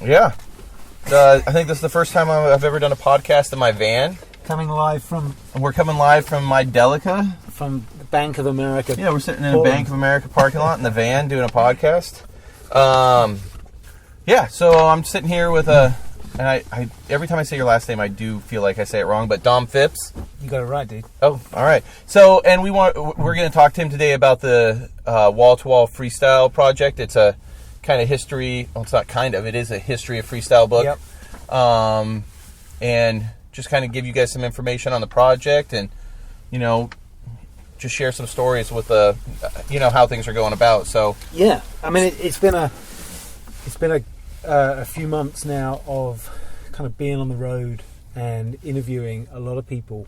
Yeah. I think this is the first time I've ever done a podcast in my van. We're coming live from my Delica. From the Bank of America. Yeah, we're sitting in a Bank of America parking lot in the van doing a podcast. Yeah, so I'm sitting here with and I every time I say your last name, I do feel like I say it wrong, but Dom Phipps. You got it right, dude. Oh, all right. So, and we're going to talk to him today about the Wall To Wall Freestyle project. It's a kind of history. Well, it's not kind of. It is a history of freestyle book. Yep. And just kind of give you guys some information on the project, and just share some stories with how things are going about. So yeah, I mean it's been a few months now of kind of being on the road and interviewing a lot of people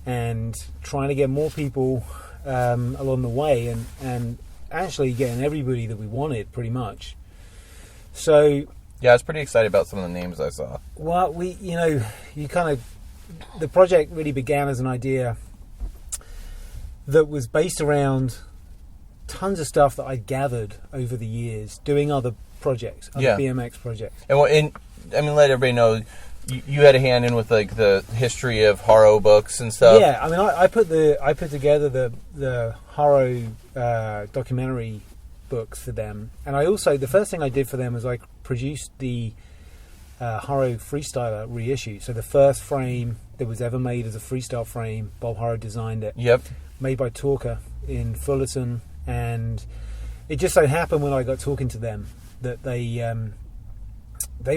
and trying to get more people along the way and actually getting everybody that we wanted pretty much. So yeah, I was pretty excited about some of the names I saw. Well, the project really began as an idea that was based around tons of stuff that I'd gathered over the years doing other projects, other BMX projects. And let everybody know you had a hand in with like the history of Haro books and stuff. Yeah, I mean, I put together the Haro documentary books for them, and the first thing I did for them was I produced the Haro Freestyler reissue. So the first frame that was ever made as a freestyle frame, Bob Haro designed it. Yep. Made by Talker in Fullerton, and it just so happened when I got talking to them that they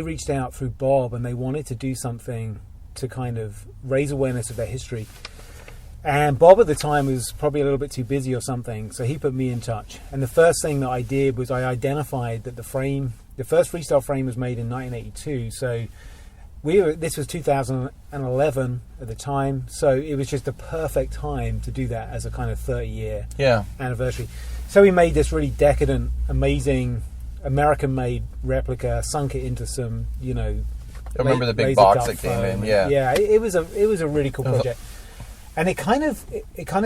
reached out through Bob and they wanted to do something to kind of raise awareness of their history. And Bob at the time was probably a little bit too busy or something, so he put me in touch. And the first thing that I did was I identified that the first freestyle frame was made in 1982. So this was 2011 at the time, so it was just the perfect time to do that as a kind of 30-year anniversary. So we made this really decadent, amazing American-made replica, sunk it into some, I remember the big box that came in. Yeah, yeah, it was a really cool project. And it kind of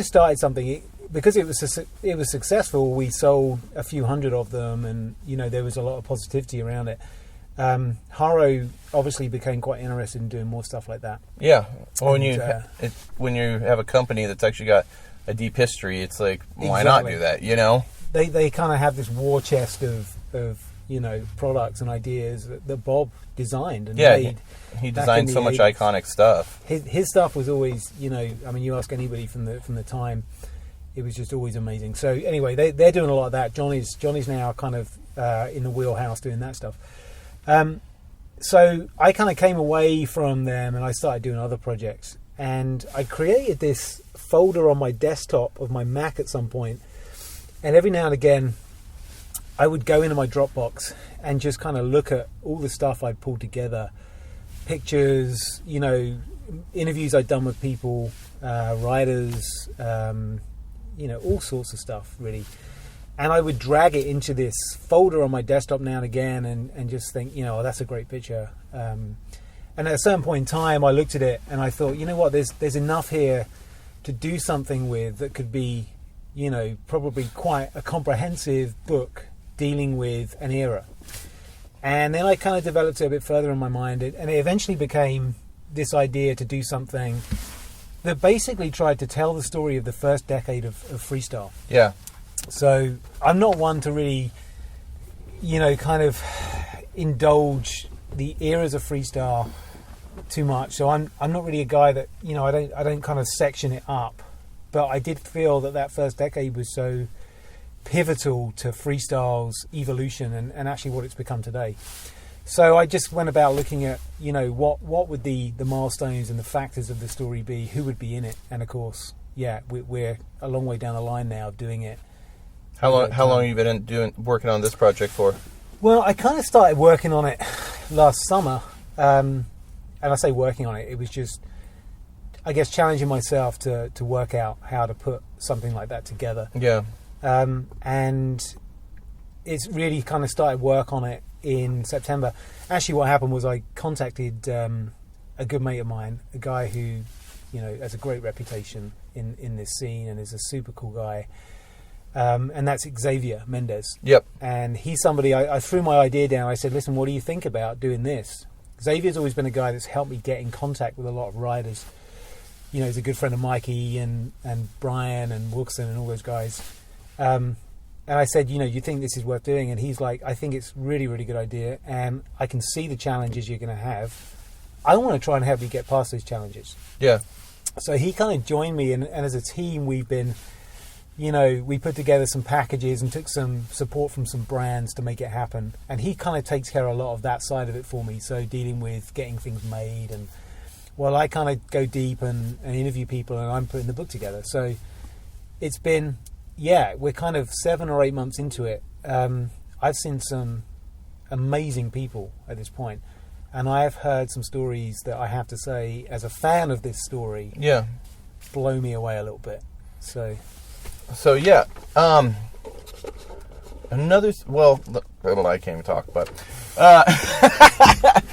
started something because it was successful. We sold a few hundred of them, and there was a lot of positivity around it. Haro obviously became quite interested in doing more stuff like that. Yeah, well, when you have a company that's actually got a deep history, it's like why not do that? They kind of have this war chest of products and ideas that Bob designed and made. He designed so much iconic stuff. His stuff was always, you ask anybody from the time, it was just always amazing. So anyway, they're doing a lot of that. Johnny's now kind of in the wheelhouse doing that stuff. So I kind of came away from them and I started doing other projects. And I created this folder on my desktop of my Mac at some point. And every now and again, I would go into my Dropbox and just kind of look at all the stuff I'd pulled together. Pictures, interviews I'd done with people, writers, all sorts of stuff, really. And I would drag it into this folder on my desktop now and again and just think, that's a great picture. And at a certain point in time, I looked at it and I thought, what, there's enough here to do something with that could be, probably quite a comprehensive book dealing with an era. And then I kind of developed it a bit further in my mind, and it eventually became this idea to do something that basically tried to tell the story of the first decade of freestyle. Yeah. So I'm not one to really, kind of indulge the eras of freestyle too much. So I'm not really a guy that, I don't kind of section it up. But I did feel that first decade was so pivotal to freestyle's evolution and actually what it's become today. So I just went about looking at, what would the milestones and the factors of the story be, who would be in it, and of course, we're a long way down the line now of doing it. How long have you been working on this project for? Well, I kind of started working on it last summer, and I say working on it, it was just, I guess, challenging myself to work out how to put something like that together. Yeah. And it's really kind of started work on it in September. Actually, what happened was I contacted a good mate of mine, a guy who, has a great reputation in this scene and is a super cool guy. and that's Xavier Mendez. Yep. And he's somebody, I threw my idea down. I said, listen, what do you think about doing this? Xavier's always been a guy that's helped me get in contact with a lot of riders. You know, he's a good friend of Mikey and Brian and Wilson and all those guys. And I said, you know, you think this is worth doing? And he's like, I think it's really, really good idea. And I can see the challenges you're going to have. I want to try and help you get past those challenges. Yeah. So he kind of joined me, and as a team, we've been, you know, we put together some packages and took some support from some brands to make it happen. And he kind of takes care of a lot of that side of it for me. So dealing with getting things made, and while I kind of go deep and interview people, and I'm putting the book together. So it's been, yeah, we're kind of 7 or 8 months into it. I've seen some amazing people at this point. And I have heard some stories that I have to say, as a fan of this story, blow me away a little bit. So yeah. Well, I can't even talk, but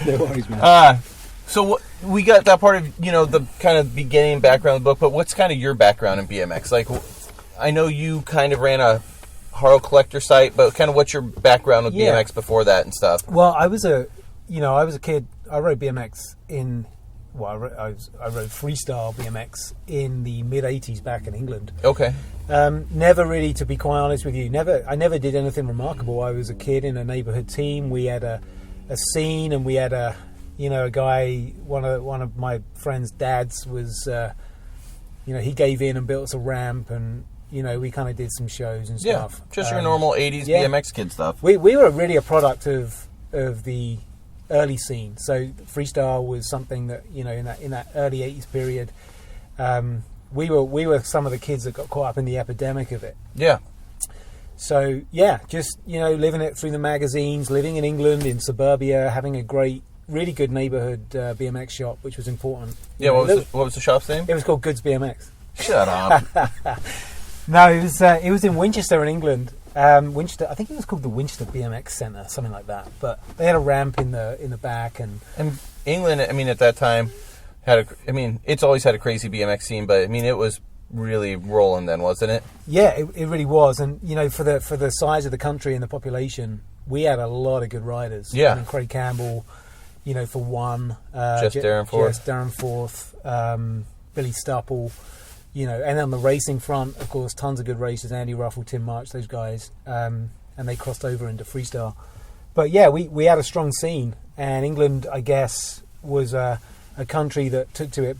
no worries, man. So we got that part of, you know, the kind of beginning background of the book, but what's kind of your background in BMX? Like, I know you kind of ran a Haro collector site, but kind of what's your background with BMX before that and stuff? Well, I was a kid. I rode BMX I rode freestyle BMX in the mid '80s back in England. Okay. Never really, to be quite honest with you, I never did anything remarkable. I was a kid in a neighborhood team. We had a scene, and we had a guy. One of my friend's dads was, he gave in and built us a ramp, and we kind of did some shows and stuff. Yeah, just your normal '80s BMX kid stuff. We were really a product of the early scene. So freestyle was something that, in that early '80s period, we were some of the kids that got caught up in the epidemic of it. Yeah. So just living it through the magazines, living in England, in suburbia, having a really good neighborhood BMX shop, which was important. Yeah. What was the shop's name? It was called Goods BMX. Shut up. No, it was in Winchester in England. Winchester, I think it was called the Winchester BMX Centre, something like that. But they had a ramp in the back, and England, I mean, at that time it's always had a crazy BMX scene, but I mean, it was really rolling then, wasn't it? Yeah, it really was. And for the size of the country and the population, we had a lot of good riders. Yeah, I mean, Craig Campbell, for one, Jess Darrenforth, Billy Stupple. And on the racing front, of course, tons of good racers, Andy Ruffle, Tim March, those guys, and they crossed over into freestyle. But yeah, we had a strong scene, and England, I guess, was a country that took to it,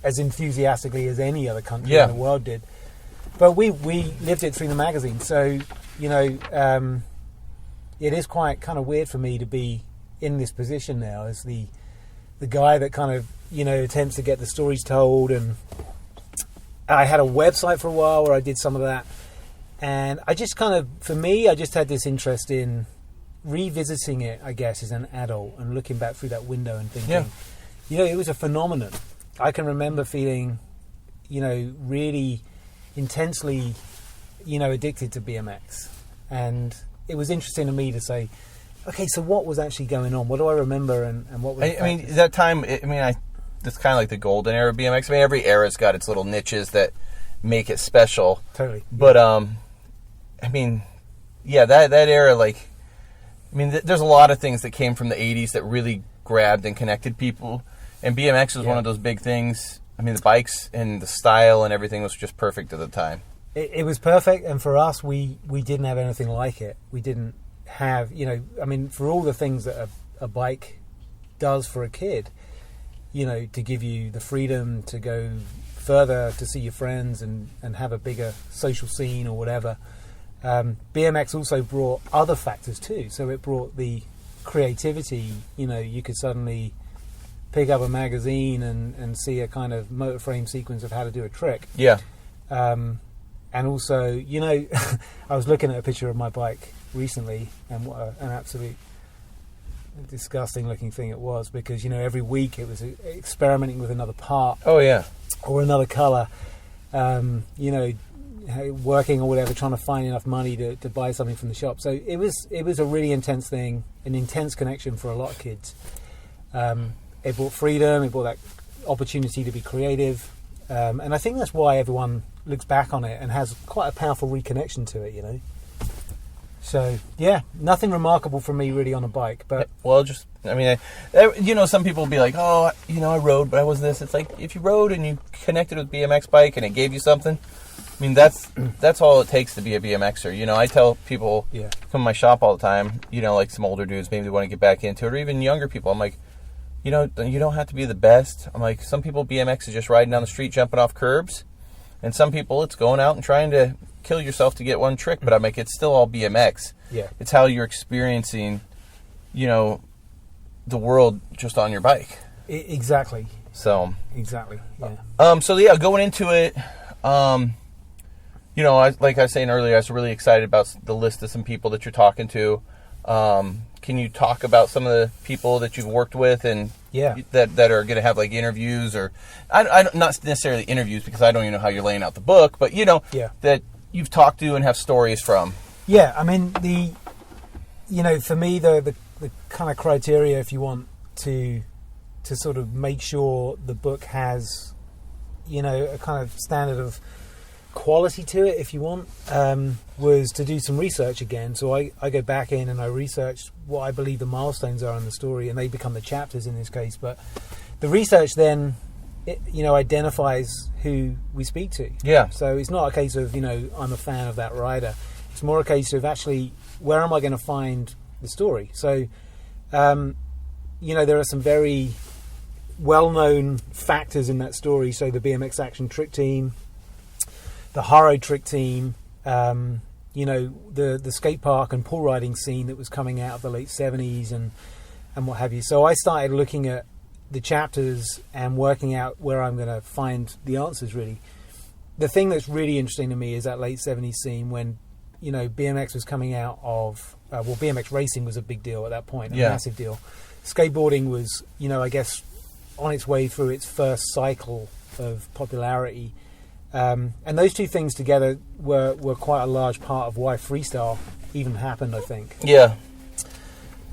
as enthusiastically as any other country in the world did. But we lived it through the magazine, so, it is quite kind of weird for me to be in this position now as the guy that kind of, attempts to get the stories told. And I had a website for a while where I did some of that. And I just kind of, for me, I just had this interest in revisiting it, I guess, as an adult and looking back through that window and thinking, it was a phenomenon. I can remember feeling, really intensely, addicted to BMX. And it was interesting to me to say, okay, so what was actually going on? What do I remember, and what was I mean, that time, it's kind of like the golden era of BMX. I mean, every era's got its little niches that make it special. Totally. But, that era, there's a lot of things that came from the 80s that really grabbed and connected people. And BMX was one of those big things. I mean, the bikes and the style and everything was just perfect at the time. It was perfect, and for us, we didn't have anything like it. We didn't have, for all the things that a bike does for a kid, to give you the freedom to go further, to see your friends and have a bigger social scene or whatever. BMX also brought other factors too. So it brought the creativity. You could suddenly pick up a magazine and see a kind of motor frame sequence of how to do a trick. Yeah. And also, I was looking at a picture of my bike recently, and what an absolute disgusting looking thing it was, because every week it was experimenting with another part. Oh yeah. Or another color, working or whatever, trying to find enough money to buy something from the shop. So it was a really intense thing, an intense connection for a lot of kids. It brought freedom, it brought that opportunity to be creative, And I think that's why everyone looks back on it and has quite a powerful reconnection to it, you know. So, yeah, nothing remarkable from me really on a bike. But well, just, I mean, you know, some people will be like, oh, you know, I rode, but I wasn't this. It's like, if you rode and you connected with BMX bike and it gave you something, I mean, that's all it takes to be a BMXer. You know, I tell people come to my shop all the time, you know, like some older dudes, maybe they want to get back into it, or even younger people. I'm like, you know, you don't have to be the best. I'm like, some people BMX is just riding down the street, jumping off curbs. And some people, it's going out and trying to kill yourself to get one trick. But I'm like, it's still all BMX. Yeah. It's how you're experiencing, you know, the world just on your bike. Exactly. So. Exactly, yeah. So, yeah, going into it, you know, like I was saying earlier, I was really excited about the list of some people that you're talking to. Can you talk about some of the people that you've worked with and that are going to have like interviews, or I not necessarily interviews because I don't even know how you're laying out the book, but you know that you've talked to and have stories from. Yeah, I mean you know, for me the kind of criteria, if you want to sort of make sure the book has, you know, a kind of standard of quality to it, if you want, was to do some research again. So I go back in and I researched what I believe the milestones are in the story, and they become the chapters in this case. But the research then, you know, identifies who we speak to. Yeah. So it's not a case of, you know, I'm a fan of that rider. It's more a case of actually, where am I going to find the story? So, you know, there are some very well-known factors in that story. So the BMX Action Trick Team, the Haro Trick Team, you know, the skate park and pool riding scene that was coming out of the late 70s and what have you. So I started looking at the chapters and working out where I'm going to find the answers, really. The thing that's really interesting to me is that late 70s scene when, you know, BMX was coming out of, well, BMX racing was a big deal at that point, a massive deal. Skateboarding was, you know, I guess on its way through its first cycle of popularity. And those two things together were quite a large part of why freestyle even happened, I think. Yeah.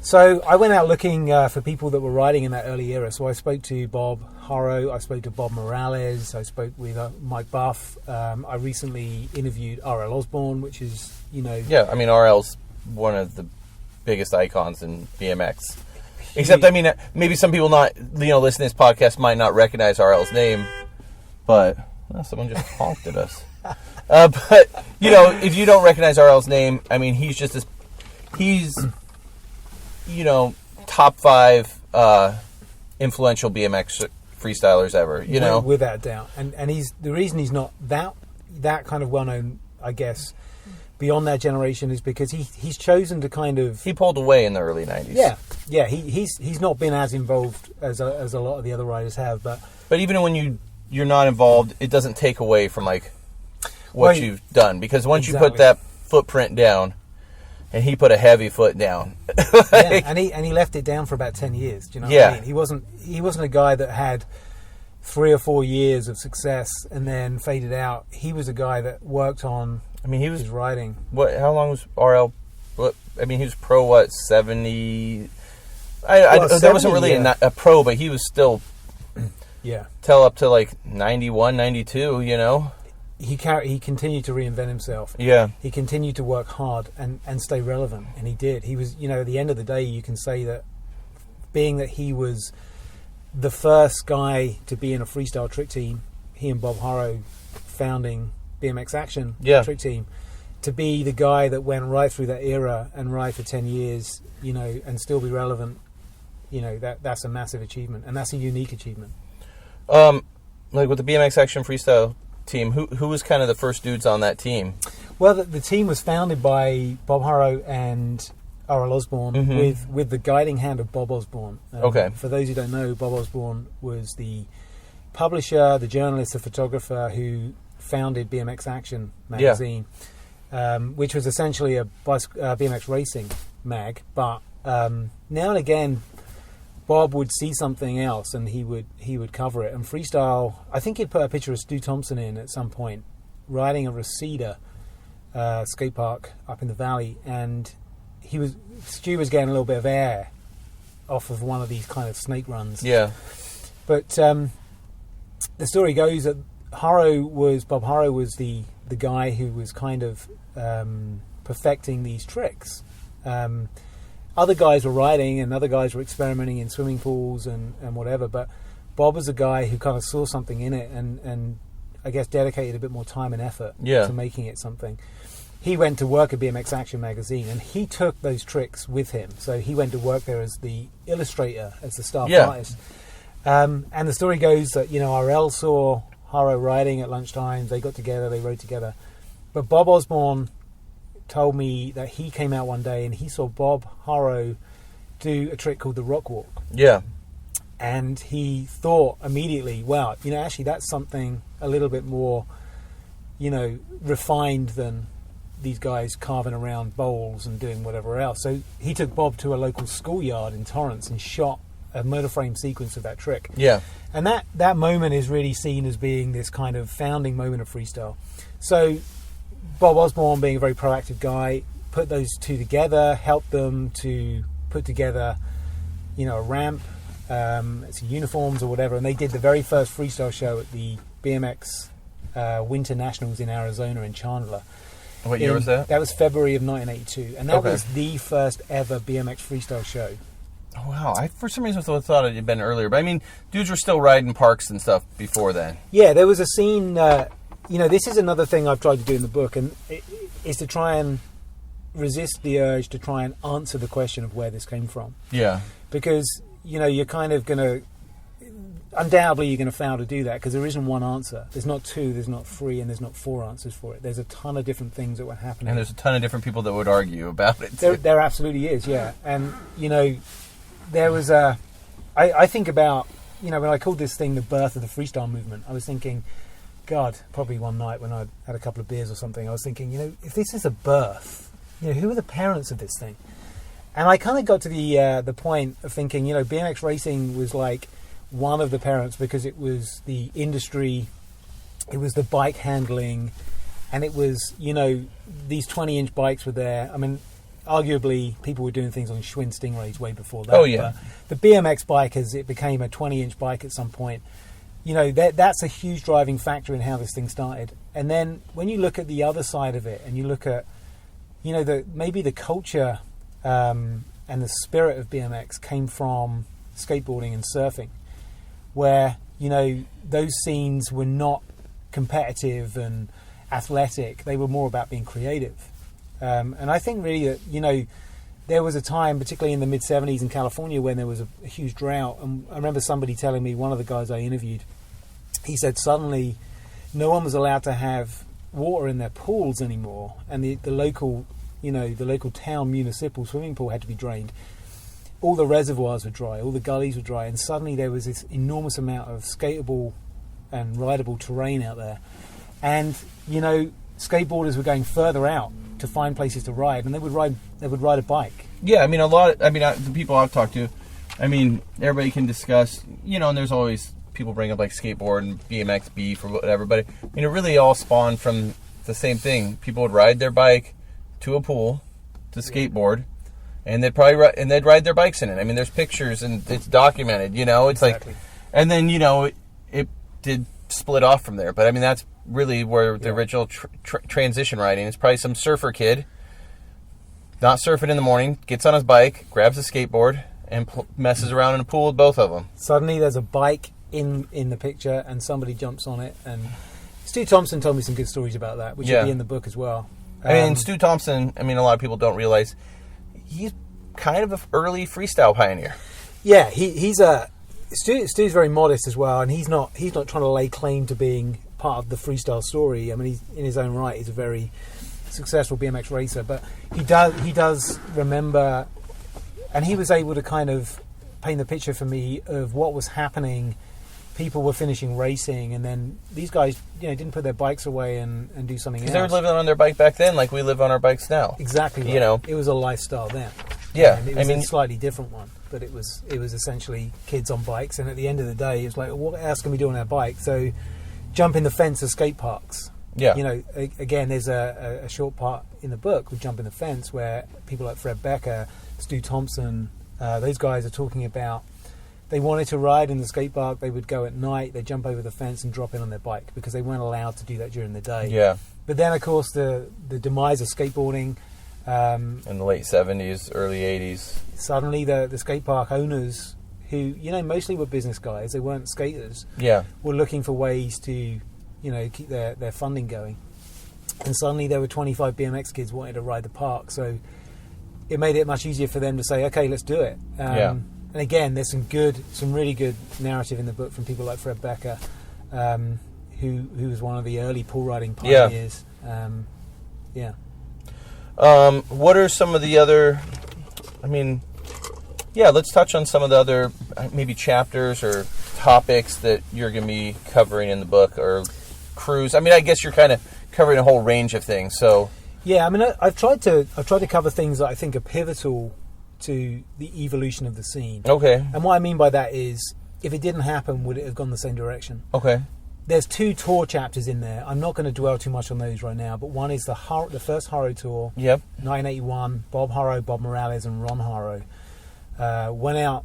So I went out looking for people that were riding in that early era. So I spoke to Bob Haro, I spoke to Bob Morales, I spoke with Mike Buff. I recently interviewed R.L. Osborne, which is, you know... Yeah, I mean, R.L.'s one of the biggest icons in BMX. Except, I mean, maybe some people not, you know, listening to this podcast might not recognize R.L.'s name, but... Well, someone just honked at us. But, you know, if you don't recognize RL's name, I mean, he's just this... He's, you know, top 5 influential BMX freestylers ever, you know? Without doubt. And he's the reason he's not that kind of well-known, I guess, beyond that generation is because he's chosen to kind of... He pulled away in the early 90s. Yeah. He's not been as involved as a lot of the other riders have, but... But even when you're not involved, it doesn't take away from like what you've done, because once you put that footprint down, and he put a heavy foot down, and he left it down for about 10 years. Do you know what I mean? He wasn't a guy that had 3 or 4 years of success and then faded out. He was a guy that worked on. I mean, his riding. How long was RL? I mean, he was pro 70. That wasn't really a pro, but he was still. Yeah. Till up to like 91, 92, you know? He continued to reinvent himself. Yeah. He continued to work hard and stay relevant, and he did. He was, you know, at the end of the day, you can say that being that he was the first guy to be in a freestyle trick team, he and Bob Haro founding BMX Action trick team, to be the guy that went right through that era and ride for 10 years, you know, and still be relevant, you know, that's a massive achievement, and that's a unique achievement. Like with the BMX Action Freestyle team, who was kind of the first dudes on that team? Well, the team was founded by Bob Haro and R.L. Osborne, with the guiding hand of Bob Osborne. Okay. For those who don't know, Bob Osborne was the publisher, the journalist, the photographer who founded BMX Action magazine, which was essentially a BMX racing mag. But now and again, Bob would see something else and he would cover it. And freestyle, I think he'd put a picture of Stu Thompson in at some point, riding a Reseda skate park up in the valley, and Stu was getting a little bit of air off of one of these kind of snake runs. Yeah. But the story goes that Bob Haro was the guy who was kind of perfecting these tricks. Other guys were riding and other guys were experimenting in swimming pools and whatever, but Bob was a guy who kind of saw something in it and I guess dedicated a bit more time and effort to making it something. He went to work at BMX Action magazine and he took those tricks with him. So he went to work there as the illustrator, as the staff artist. And the story goes that, RL saw Haro riding at lunchtime. They got together, they rode together. But Bob Osborne told me that he came out one day and he saw Bob Haro do a trick called the rock walk. Yeah. And he thought immediately, wow, actually that's something a little bit more, refined than these guys carving around bowls and doing whatever else. So he took Bob to a local schoolyard in Torrance and shot a motor frame sequence of that trick. Yeah. And that moment is really seen as being this kind of founding moment of freestyle. So Bob Osborne, being a very proactive guy, put those two together, helped them to put together, a ramp, some uniforms or whatever, and they did the very first freestyle show at the BMX Winter Nationals in Arizona in Chandler. What year was that? That was February of 1982, and that was the first ever BMX freestyle show. Oh, wow. I, for some reason, thought it had been earlier, but I mean, dudes were still riding parks and stuff before then. Yeah, there was a scene, this is another thing I've tried to do in the book, and is to try and resist the urge to try and answer the question of where this came from. Yeah. Because, you're kind of going to, undoubtedly you're going to fail to do that because there isn't one answer. There's not two, there's not three, and there's not four answers for it. There's a ton of different things that were happening. And there's a ton of different people that would argue about it. There absolutely is, yeah. And, there was I think about, when I called this thing the birth of the freestyle movement, I was thinking, God, probably one night when I had a couple of beers or something, I was thinking, if this is a birth, who are the parents of this thing? And I kind of got to the point of thinking, BMX racing was like one of the parents because it was the industry, it was the bike handling, and it was, these 20-inch bikes were there. I mean, arguably, people were doing things on Schwinn Stingrays way before that. Oh, yeah. But the BMX bike, as it became a 20-inch bike at some point, that's a huge driving factor in how this thing started. And then when you look at the other side of it, and you look at, maybe the culture and the spirit of BMX came from skateboarding and surfing, where, those scenes were not competitive and athletic. They were more about being creative. And I think really that, there was a time, particularly in the mid-'70s in California, when there was a huge drought. And I remember somebody telling me, one of the guys I interviewed, he said suddenly no one was allowed to have water in their pools anymore. And the local, the local town municipal swimming pool had to be drained. All the reservoirs were dry, all the gullies were dry. And suddenly there was this enormous amount of skatable and rideable terrain out there. And, skateboarders were going further out to find places to ride, and they would ride a bike. Yeah, I mean, the people I've talked to, everybody can discuss, and there's always people bring up like skateboard and BMX beef or whatever, but it really all spawned from the same thing. People would ride their bike to a pool to skateboard, and they'd ride their bikes in it. I mean, there's pictures and it's documented, it's exactly. like, and then, it did split off from there, but I mean, that's really where the original transition riding is. Probably some surfer kid not surfing in the morning, gets on his bike, grabs a skateboard, and messes around in a pool with both of them. Suddenly there's a bike in the picture and somebody jumps on it. And Stu Thompson told me some good stories about that, which will be in the book as well. Stu Thompson, a lot of people don't realize he's kind of an early freestyle pioneer. Yeah, Stu's very modest as well, and he's not trying to lay claim to being part of the freestyle story. He's in his own right, he's a very successful BMX racer, but he does remember, and he was able to kind of paint the picture for me of what was happening. People were finishing racing, and then these guys, didn't put their bikes away and do something else. Because they were living on their bike back then, like we live on our bikes now. Exactly. Right. It was a lifestyle then. Yeah, it was a slightly different one, but it was essentially kids on bikes, and at the end of the day, it was like, what else can we do on our bike? So, jump in the fence of skate parks. Yeah. Again, there's a short part in the book with Jump in the Fence where people like Fred Becker, Stu Thompson, those guys are talking about they wanted to ride in the skate park, they would go at night, they'd jump over the fence and drop in on their bike because they weren't allowed to do that during the day. Yeah. But then, of course, the demise of skateboarding. In the late 70s, early 80s. Suddenly the skate park owners, who, you know, mostly were business guys, they weren't skaters, Yeah. were looking for ways to, you know, keep their funding going. And suddenly there were 25 BMX kids wanting to ride the park. So it made it much easier for them to say, okay, let's do it. Yeah. And again, there's some really good narrative in the book from people like Fred Becker, who was one of the early pool riding pioneers. Yeah. What are some of the other, let's touch on some of the other maybe chapters or topics that you're going to be covering in the book, or crews. I mean, I guess you're kind of covering a whole range of things. So yeah, I mean, I've tried to cover things that I think are pivotal to the evolution of the scene. Okay. And what I mean by that is, if it didn't happen, would it have gone the same direction? Okay. There's 2 tour chapters in there. I'm not going to dwell too much on those right now, but one is the first Haro tour. Yep. 1981. Bob Haro, Bob Morales, and Ron Haro went out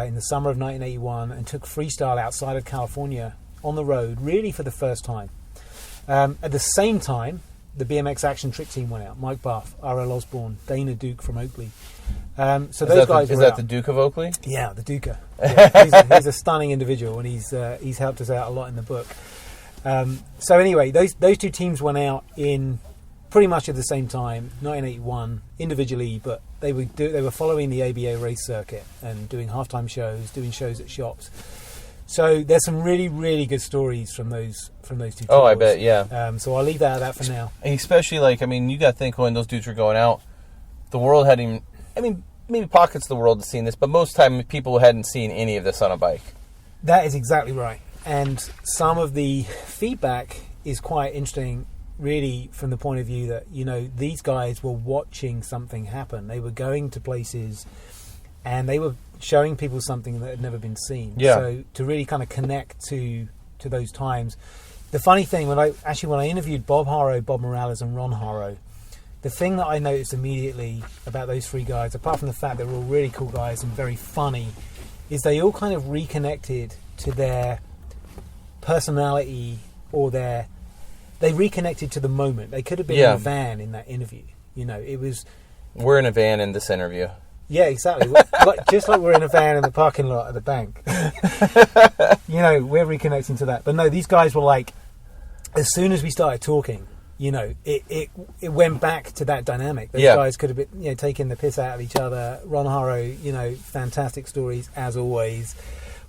in the summer of 1981 and took freestyle outside of California on the road, really for the first time. At the same time, the BMX Action Trick Team went out. Mike Buff, R.L. Osborne, Dana Duke from Oakley. So those guys were Is that out. the Duke of Oakley? Yeah, the Duker. Yeah, he's a stunning individual, and he's helped us out a lot in the book. So anyway, those 2 teams went out in pretty much at the same time, 1981, individually, but they were following the ABA race circuit and doing halftime shows, doing shows at shops. So there's some really, really good stories from those 2 tours. Oh, I bet, yeah. So I'll leave that at that for now. And especially, you got to think when those dudes were going out, the world hadn't, maybe pockets of the world had seen this, but most time people hadn't seen any of this on a bike. That is exactly right. And some of the feedback is quite interesting, really, from the point of view that, you know, these guys were watching something happen. They were going to places and they were showing people something that had never been seen. Yeah. So to really kind of connect to those times. The funny thing, when I interviewed Bob Haro, Bob Morales, and Ron Haro, the thing that I noticed immediately about those 3 guys, apart from the fact they were all really cool guys and very funny, is they all kind of reconnected to their personality, or they reconnected to the moment. They could have been in a van in that interview. You know, it was... We're in a van in this interview. Yeah, exactly. Just like we're in a van in the parking lot at the bank. You know, we're reconnecting to that. But no, these guys were like, as soon as we started talking, you know, it went back to that dynamic. Those guys could have been, you know, taking the piss out of each other. Ron Haro, you know, fantastic stories as always.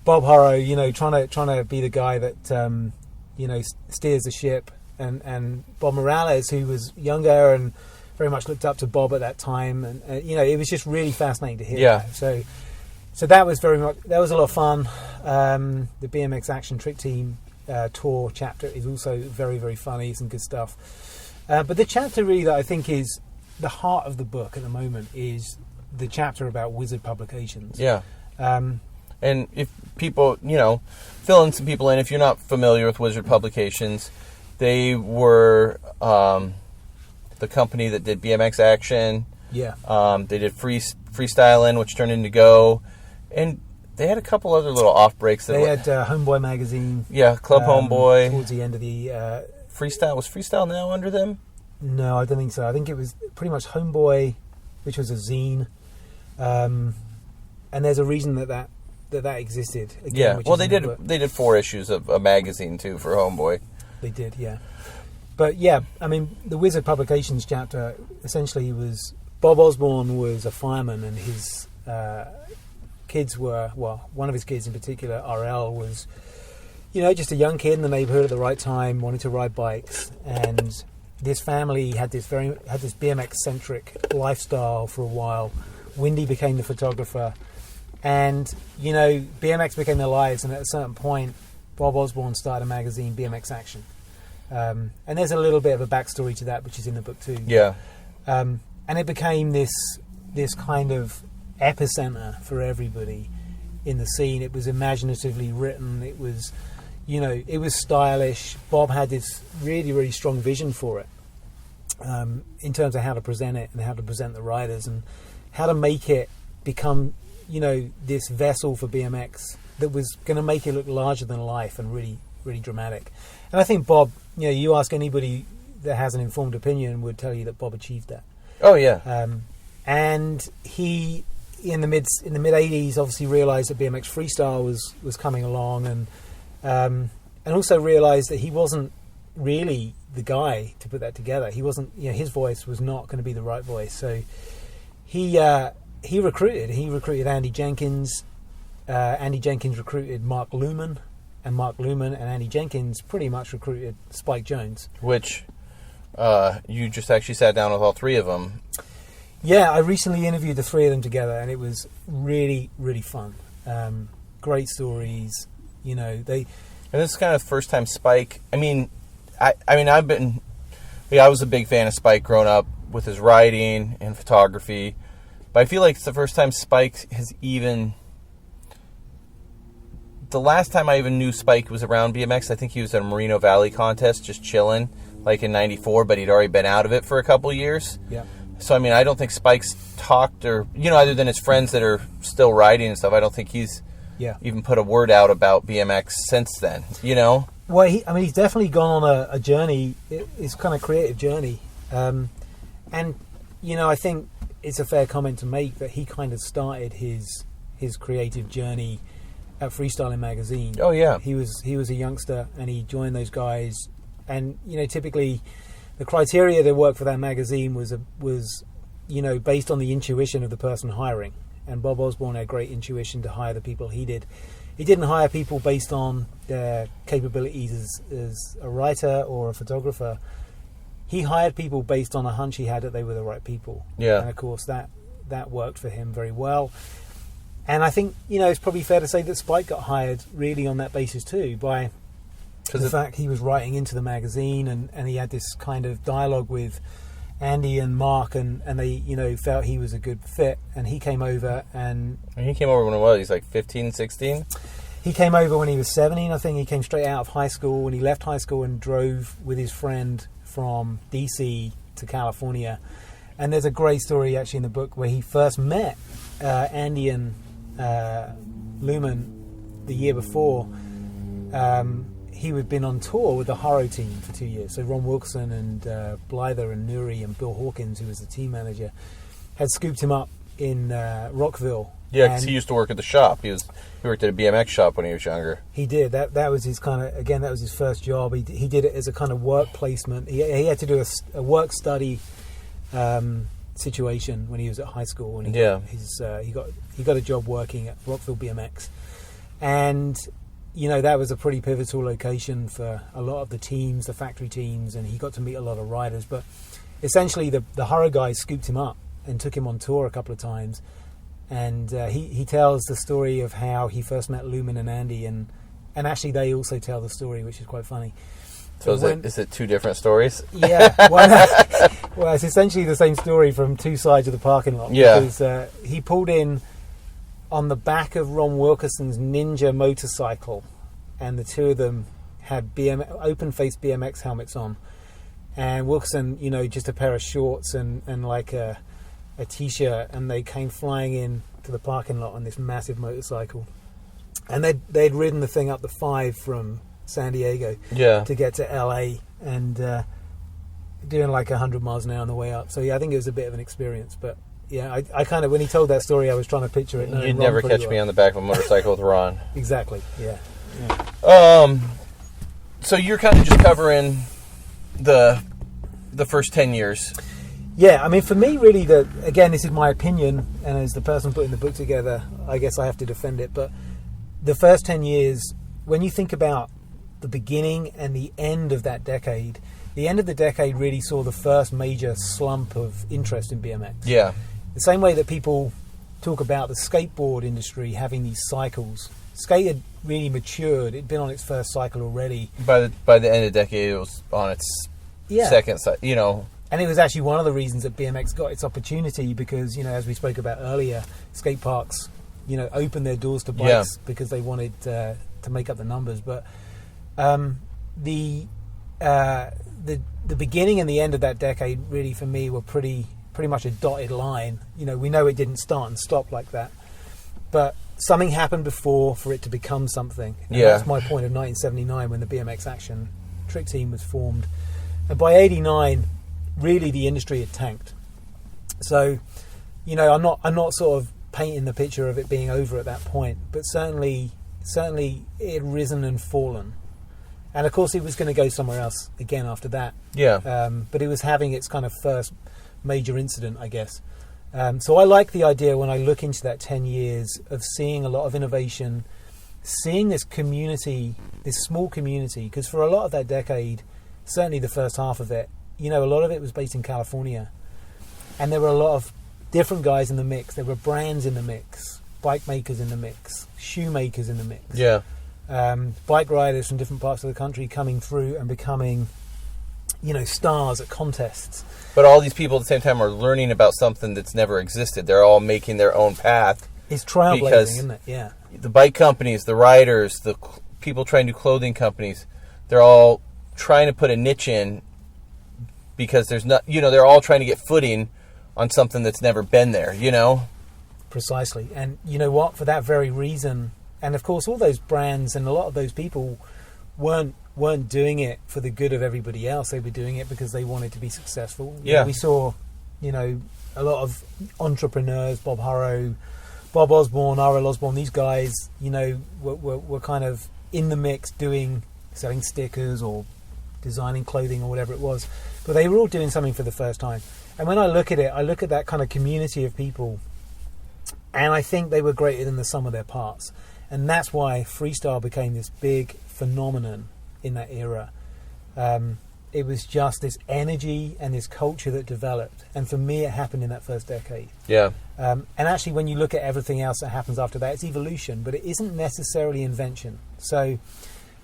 Bob Haro, you know, trying to be the guy that you know, steers the ship, and Bob Morales, who was younger and very much looked up to Bob at that time, and you know, it was just really fascinating to hear. Yeah. That. So that was a lot of fun. The BMX Action Trick Team tour chapter is also very, very funny. Some good stuff. But the chapter really that I think is the heart of the book at the moment is the chapter about Wizard Publications. Yeah. And if people, you know, fill in some people in, if you're not familiar with Wizard Publications, they were the company that did BMX Action. Yeah. They did Freestyling, which turned into Go. And they had a couple other little off breaks. They had Homeboy magazine. Yeah, Club Homeboy. Towards the end of the... Freestyle. Was Freestyle now under them? No, I don't think so. I think it was pretty much Homeboy, which was a zine. And there's a reason that existed. Again, Yeah. which Well, is they did 4 issues of a magazine, too, for Homeboy. They did, yeah. But, yeah, I mean, the Wizard Publications chapter essentially was... Bob Osborne was a fireman, and his kids were... Well, one of his kids in particular, RL, was... You know, just a young kid in the neighborhood at the right time, wanting to ride bikes, and this family had this BMX-centric lifestyle for a while. Wendy became the photographer, and you know, BMX became their lives. And at a certain point, Bob Osborne started a magazine, BMX Action, and there's a little bit of a backstory to that, which is in the book too. Yeah, and it became this kind of epicenter for everybody in the scene. It was imaginatively written. It was, you know, it was stylish. Bob had this really, really strong vision for it, in terms of how to present it and how to present the riders and how to make it become, this vessel for BMX that was going to make it look larger than life and really, really dramatic. And I think Bob, you ask anybody that has an informed opinion would tell you that Bob achieved that. Oh yeah. And he, in the mid '80s, obviously realised that BMX freestyle was coming along, and also realised that he wasn't really the guy to put that together. He wasn't, his voice was not going to be the right voice. So he recruited Andy Jenkins. Andy Jenkins recruited Mark Lewman, and Mark Lewman and Andy Jenkins pretty much recruited Spike Jonze. Which you just actually sat down with all three of them. Yeah, I recently interviewed the three of them together, and it was really, really fun. Great stories, And this is kind of the first time Spike. I was a big fan of Spike growing up with his writing and photography, but I feel like it's the first time Spike has even. The last time I even knew Spike was around BMX, I think he was at a Moreno Valley contest, just chilling, like in '94, but he'd already been out of it for a couple of years. Yeah. So, I don't think Spike's talked or, other than his friends that are still riding and stuff, I don't think he's even put a word out about BMX since then, Well, he's definitely gone on a journey, his kind of creative journey. And, I think it's a fair comment to make that he kind of started his creative journey at Freestyling magazine. Oh, yeah. He was a youngster, and he joined those guys. And, typically the criteria to work for that magazine was based on the intuition of the person hiring. And Bob Osborne had great intuition to hire the people he did. He didn't hire people based on their capabilities as a writer or a photographer. He hired people based on a hunch he had that they were the right people. Yeah. And of course that worked for him very well. And I think, it's probably fair to say that Spike got hired really on that basis too, by the fact he was writing into the magazine, and he had this kind of dialogue with Andy and Mark, and they, felt he was a good fit, and he came over and he came over when he was, he's like 15, 16? He came over when he was 17, I think. He came straight out of high school, and he left high school and drove with his friend from DC to California. And there's a great story actually in the book where he first met Andy and Lewman the year before. He had been on tour with the Haro team for 2 years. So Ron Wilkerson and Blyther and Nuri and Bill Hawkins, who was the team manager, had scooped him up in Rockville. Yeah, because he used to work at the shop. He worked at a BMX shop when he was younger. He did. That was his kind of, again, that was his first job. He did it as a kind of work placement. He had to do a work study situation when he was at high school, and he got a job working at Rockville BMX, and that was a pretty pivotal location for a lot of the teams, the factory teams, and he got to meet a lot of riders. But essentially, the Haro guys scooped him up and took him on tour a couple of times, and he tells the story of how he first met Lewman and Andy, and actually they also tell the story, which is quite funny. So is it two different stories? Yeah. Well, it's essentially the same story from two sides of the parking lot. Yeah. Because he pulled in on the back of Ron Wilkerson's Ninja motorcycle, and the two of them had open-face BMX helmets on. And Wilkerson, just a pair of shorts and like a T-shirt, and they came flying in to the parking lot on this massive motorcycle. And they'd ridden the thing up the 5 from San Diego to get to LA, and doing like 100 miles an hour on the way up. So I think it was a bit of an experience. But I kind of, when he told that story, I was trying to picture it. You'd never catch me on the back of a motorcycle with Ron. Exactly. Yeah. So you're kind of just covering the first 10 years. Yeah, for me, really, again, this is my opinion, and as the person putting the book together, I guess I have to defend it. But the first 10 years, when you think about the beginning and the end of that decade, the end of the decade really saw the first major slump of interest in BMX. Yeah. The same way that people talk about the skateboard industry having these cycles. Skate had really matured. It'd been on its first cycle already. By the end of the decade, it was on its second cycle, And it was actually one of the reasons that BMX got its opportunity because, as we spoke about earlier, skate parks, opened their doors to bikes because they wanted to make up the numbers. But the beginning and the end of that decade really for me were pretty much a dotted line. We know it didn't start and stop like that. but something happened before for it to become something. And that's my point of 1979 when the BMX Action Trick Team was formed. And by 89, really the industry had tanked. So, you know, I'm not sort of painting the picture of it being over at that point, but certainly it had risen and fallen. And of course it was going to go somewhere else again after that. Yeah. But it was having its kind of first major incident, I guess. So I like the idea when I look into that 10 years of seeing a lot of innovation, seeing this community, this small community, because for a lot of that decade, certainly the first half of it, you know, a lot of it was based in California. And there were a lot of different guys in the mix. There were brands in the mix, bike makers in the mix, shoemakers in the mix. Yeah. Bike riders from different parts of the country coming through and becoming, you know, stars at contests. But all these people at the same time are learning about something that's never existed. They're all making their own path. It's trailblazing, isn't it? Yeah. The bike companies, the riders, the people trying to do clothing companies, they're all trying to put a niche in because there's not, you know, they're all trying to get footing on something that's never been there, you know? Precisely. And you know what? For that very reason, and of course all those brands and a lot of those people weren't doing it for the good of everybody else. They were doing it because they wanted to be successful. Yeah. You know, we saw, you know, a lot of entrepreneurs, Bob Hurrow, Bob Osborne, R.L. Osborne, these guys, you know, were kind of in the mix selling stickers or designing clothing or whatever it was. But they were all doing something for the first time. And when I look at it, I look at that kind of community of people, and I think they were greater than the sum of their parts. And that's why freestyle became this big phenomenon in that era. It was just this energy and this culture that developed. And for me, it happened in that first decade. Yeah. And actually, when you look at everything else that happens after that, it's evolution, but it isn't necessarily invention. So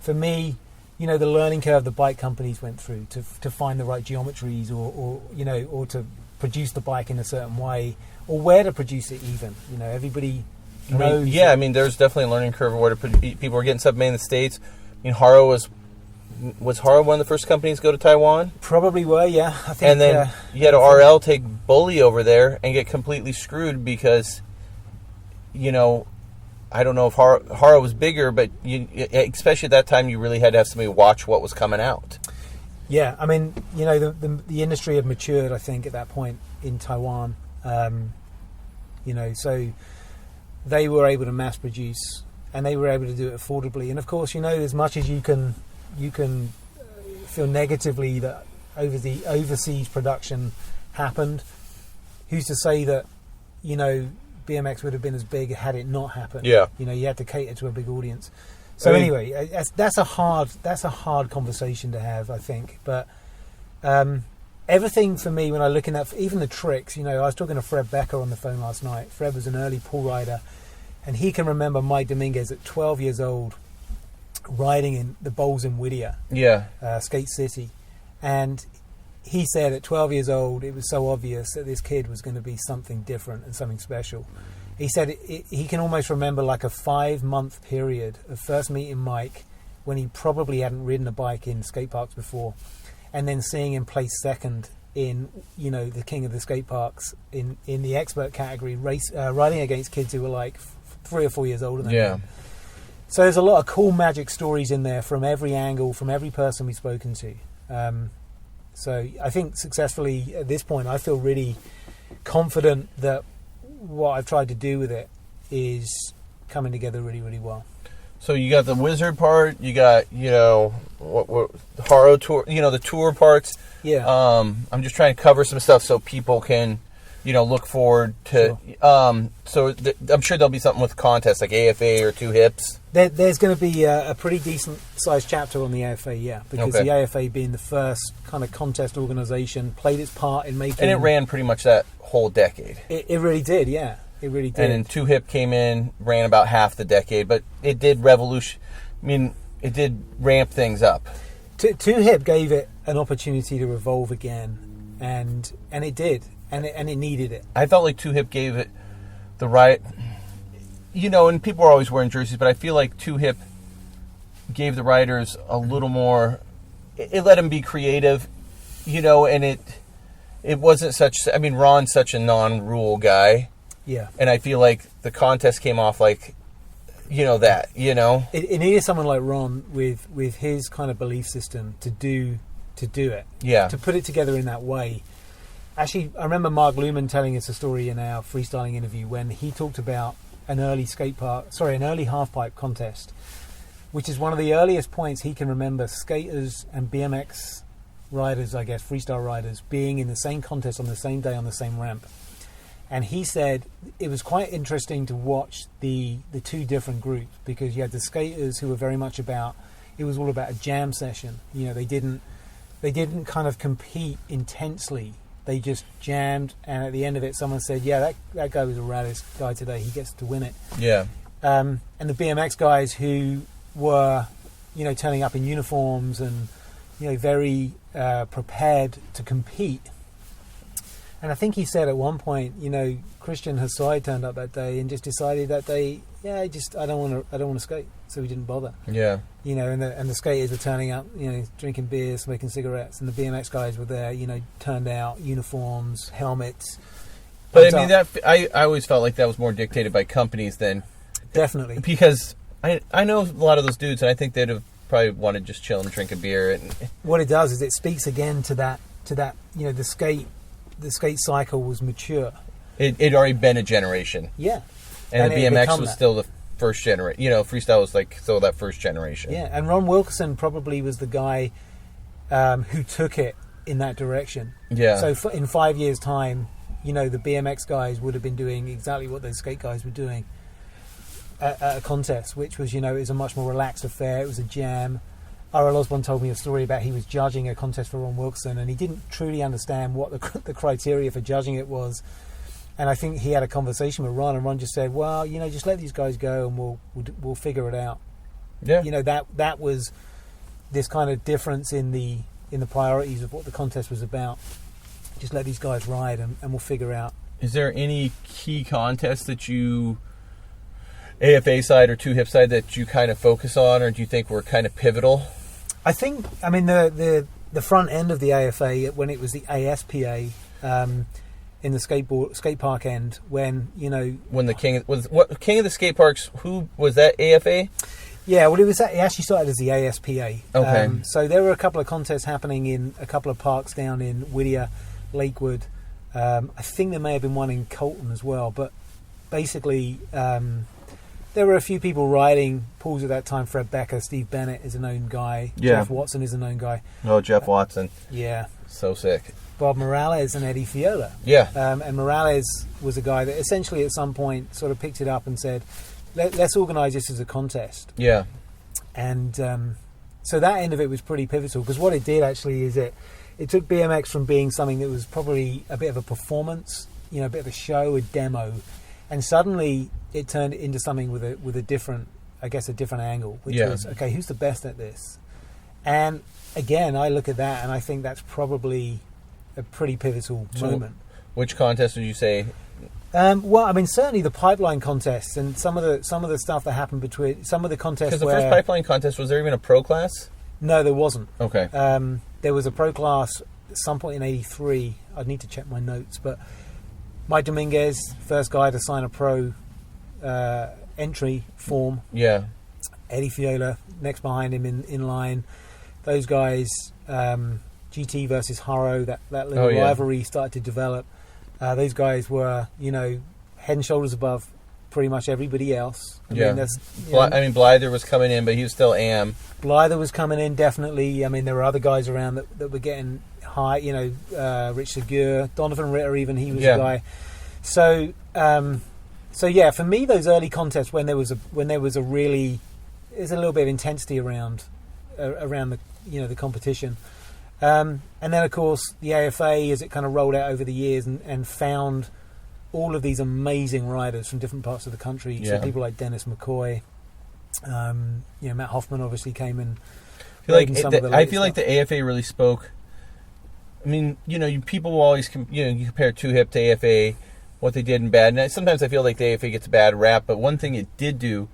for me, you know, the learning curve the bike companies went through to find the right geometries or you know, or to produce the bike in a certain way, or where to produce it even. You know, everybody knows. I mean, there's definitely a learning curve of where to put, people were getting stuff made in the States. I mean, Haro was Haro one of the first companies to go to Taiwan? Probably were, yeah. I think, and then you had RL take Bully over there and get completely screwed because, you know, I don't know if Haro was bigger, but especially at that time, you really had to have somebody watch what was coming out. Yeah, I mean, you know, the industry had matured, I think, at that point in Taiwan. You know, so they were able to mass produce, and they were able to do it affordably. And of course, you know, as much as you can feel negatively that overseas production happened, who's to say that, you know, BMX would have been as big had it not happened? Yeah. You know, you had to cater to a big audience. So anyway, that's a hard conversation to have, I think. But everything for me, when I look in that, even the tricks, you know, I was talking to Fred Becker on the phone last night. Fred was an early pool rider, and he can remember Mike Dominguez at 12 years old riding in the bowls in Whittier, Skate City. And he said at 12 years old, it was so obvious that this kid was going to be something different and something special. He said he can almost remember like a 5-month period of first meeting Mike when he probably hadn't ridden a bike in skate parks before, and then seeing him place second in, you know, the king of the skate parks in the expert category, riding against kids who were like 3 or 4 years older than him. So there's a lot of cool magic stories in there from every angle, from every person we've spoken to. So I think successfully at this point, I feel really confident that what I've tried to do with it is coming together really, really well. So you got the wizard part, you got, you know, what Haro tour, you know, the tour parts. Yeah. I'm just trying to cover some stuff so people can, you know, look forward to. Sure. I'm sure there'll be something with contests like AFA or 2 Hips. There's going to be a pretty decent sized chapter on the AFA, yeah, because the AFA being the first kind of contest organisation played its part in making. And it ran pretty much that whole decade. It really did, yeah. It really did. And then 2 Hip came in, ran about half the decade, but it did revolution. I mean, it did ramp things up. 2 Hip gave it an opportunity to evolve again, and it did, and it needed it. I felt like 2 Hip gave it the right, you know, and people are always wearing jerseys, but I feel like 2 Hip gave the riders a little more. It let them be creative, you know, and it wasn't such. I mean, Ron's such a non-rule guy. Yeah. And I feel like the contest came off like, that, It needed someone like Ron with his kind of belief system to do it. Yeah. To put it together in that way. Actually, I remember Mark Lewman telling us a story in our freestyling interview when he talked about an early half-pipe contest, which is one of the earliest points he can remember skaters and BMX riders, I guess, freestyle riders, being in the same contest on the same day on the same ramp. And he said it was quite interesting to watch the two different groups, because you had the skaters who were very much it was all about a jam session. They didn't kind of compete intensely. They just jammed, and at the end of it, someone said, "Yeah, that guy was the raddest guy today. He gets to win it." Yeah. And the BMX guys who were, turning up in uniforms and, very prepared to compete. And I think he said at one point, Christian Hasai turned up that day and just decided that day, I don't want to skate, so we didn't bother. Yeah. And the skaters were turning up, drinking beer, smoking cigarettes, and the BMX guys were there, turned out, uniforms, helmets. But I mean, I always felt like that was more dictated by companies than... Definitely. Because I know a lot of those dudes, and I think they'd have probably wanted to just chill and drink a beer. And what it does is it speaks again to that, the skate cycle was mature. It'd already been a generation. Yeah. And the BMX was still the first generation. Freestyle was like still that first generation. Yeah, and Ron Wilkerson probably was the guy who took it in that direction. Yeah. So in 5 years' time, the BMX guys would have been doing exactly what those skate guys were doing at a contest, which was, it was a much more relaxed affair. It was a jam. R.L. Osborne told me a story about he was judging a contest for Ron Wilkerson, and he didn't truly understand what the criteria for judging it was. And I think he had a conversation with Ron, and Ron just said, "Well, just let these guys go, and we'll figure it out." Yeah. That was this kind of difference in the priorities of what the contest was about. Just let these guys ride, and we'll figure out. Is there any key contest that you, AFA side or 2Hip side, that you kind of focus on, or do you think were kind of pivotal? I think, the front end of the AFA, when it was the ASPA, in the skate park end, when the king of the skate parks, who was that? AFA? Yeah, well, it actually started as the ASPA. Okay. So there were a couple of contests happening in a couple of parks down in Whittier, Lakewood. I think there may have been one in Colton as well, but basically there were a few people riding pools at that time. Fred Becker, Steve Bennett is a known guy. Yeah. Jeff Watson is a known guy. Oh, Jeff Watson. Yeah. So sick. Bob Morales and Eddie Fiola. Yeah. And Morales was a guy that essentially at some point sort of picked it up and said, let's organise this as a contest. Yeah. And so that end of it was pretty pivotal, because what it did actually is it took BMX from being something that was probably a bit of a performance, a bit of a show, a demo, and suddenly it turned into something with a different, a different angle, which was, okay, who's the best at this? And again, I look at that and I think that's probably a pretty pivotal moment. Which contest would you say? Certainly the pipeline contests and some of the stuff that happened between some of the contests. Because the first pipeline contest, was there even a pro class? No, there wasn't. Okay. There was a pro class at some point in '83. I'd need to check my notes, but Mike Dominguez, first guy to sign a pro entry form. Yeah. Eddie Fiola, next behind him in line. Those guys, GT versus Haro, that little rivalry started to develop. Those guys were, head and shoulders above pretty much everybody else. Blyther was coming in, but he was still AM. Blyther was coming in, definitely. There were other guys around that were getting high, Rich Segura, Donovan Ritter, even, he was a guy. So for me, those early contests when there was a really, there's a little bit of intensity around the competition. And then, of course, the AFA, as it kind of rolled out over the years and found all of these amazing riders from different parts of the country. Yeah. So people like Dennis McCoy, Matt Hoffman obviously came and I feel like the AFA really spoke. People will always you compare 2Hip to AFA, what they did and bad. And sometimes I feel like the AFA gets a bad rap, but one thing it did do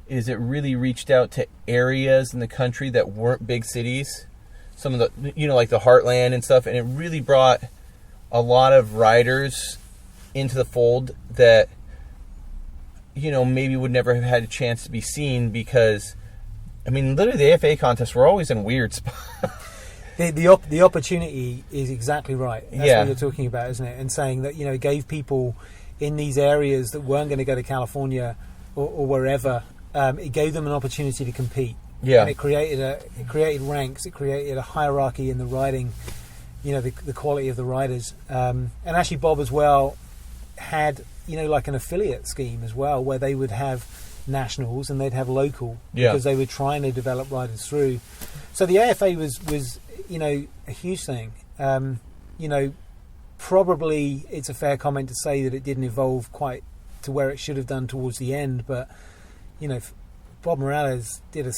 is it really reached out to areas in the country that weren't big cities. Some of the, like the Heartland and stuff, and it really brought a lot of riders into the fold that maybe would never have had a chance to be seen because, I mean, literally the AFA contests were always in weird spots. The opportunity is exactly right. That's Yeah. what you're talking about, isn't it? And saying that, it gave people in these areas that weren't going to go to California or wherever, it gave them an opportunity to compete. Yeah. And it created ranks, it created a hierarchy in the riding, the quality of the riders. And actually Bob as well had, like an affiliate scheme as well, where they would have nationals and they'd have local, because they were trying to develop riders through. So the AFA was a huge thing. Probably it's a fair comment to say that it didn't evolve quite to where it should have done towards the end, but Bob Morales did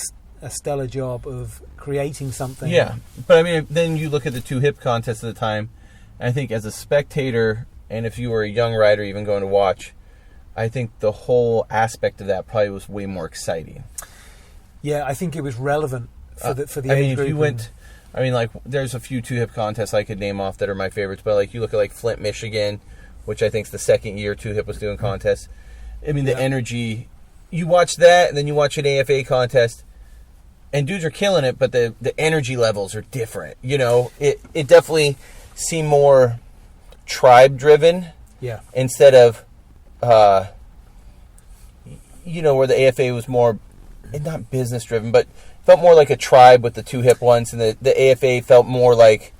a stellar job of creating something. Yeah, but I mean, then you look at the two hip contests at the time, and I think as a spectator, and if you were a young rider even going to watch, I think the whole aspect of that probably was way more exciting. Yeah, I think it was relevant for the I age mean, group. if you went, I mean, like, there's a few two hip contests I could name off that are my favorites, but like you look at like Flint, Michigan, which I think is the second year two hip was doing contests. I mean, the energy. You watch that, and then you watch an AFA contest, and dudes are killing it, but the energy levels are different. It definitely seemed more tribe driven. Yeah. Instead of, where the AFA was more, not business driven, but felt more like a tribe with the two hip ones, and the AFA felt more like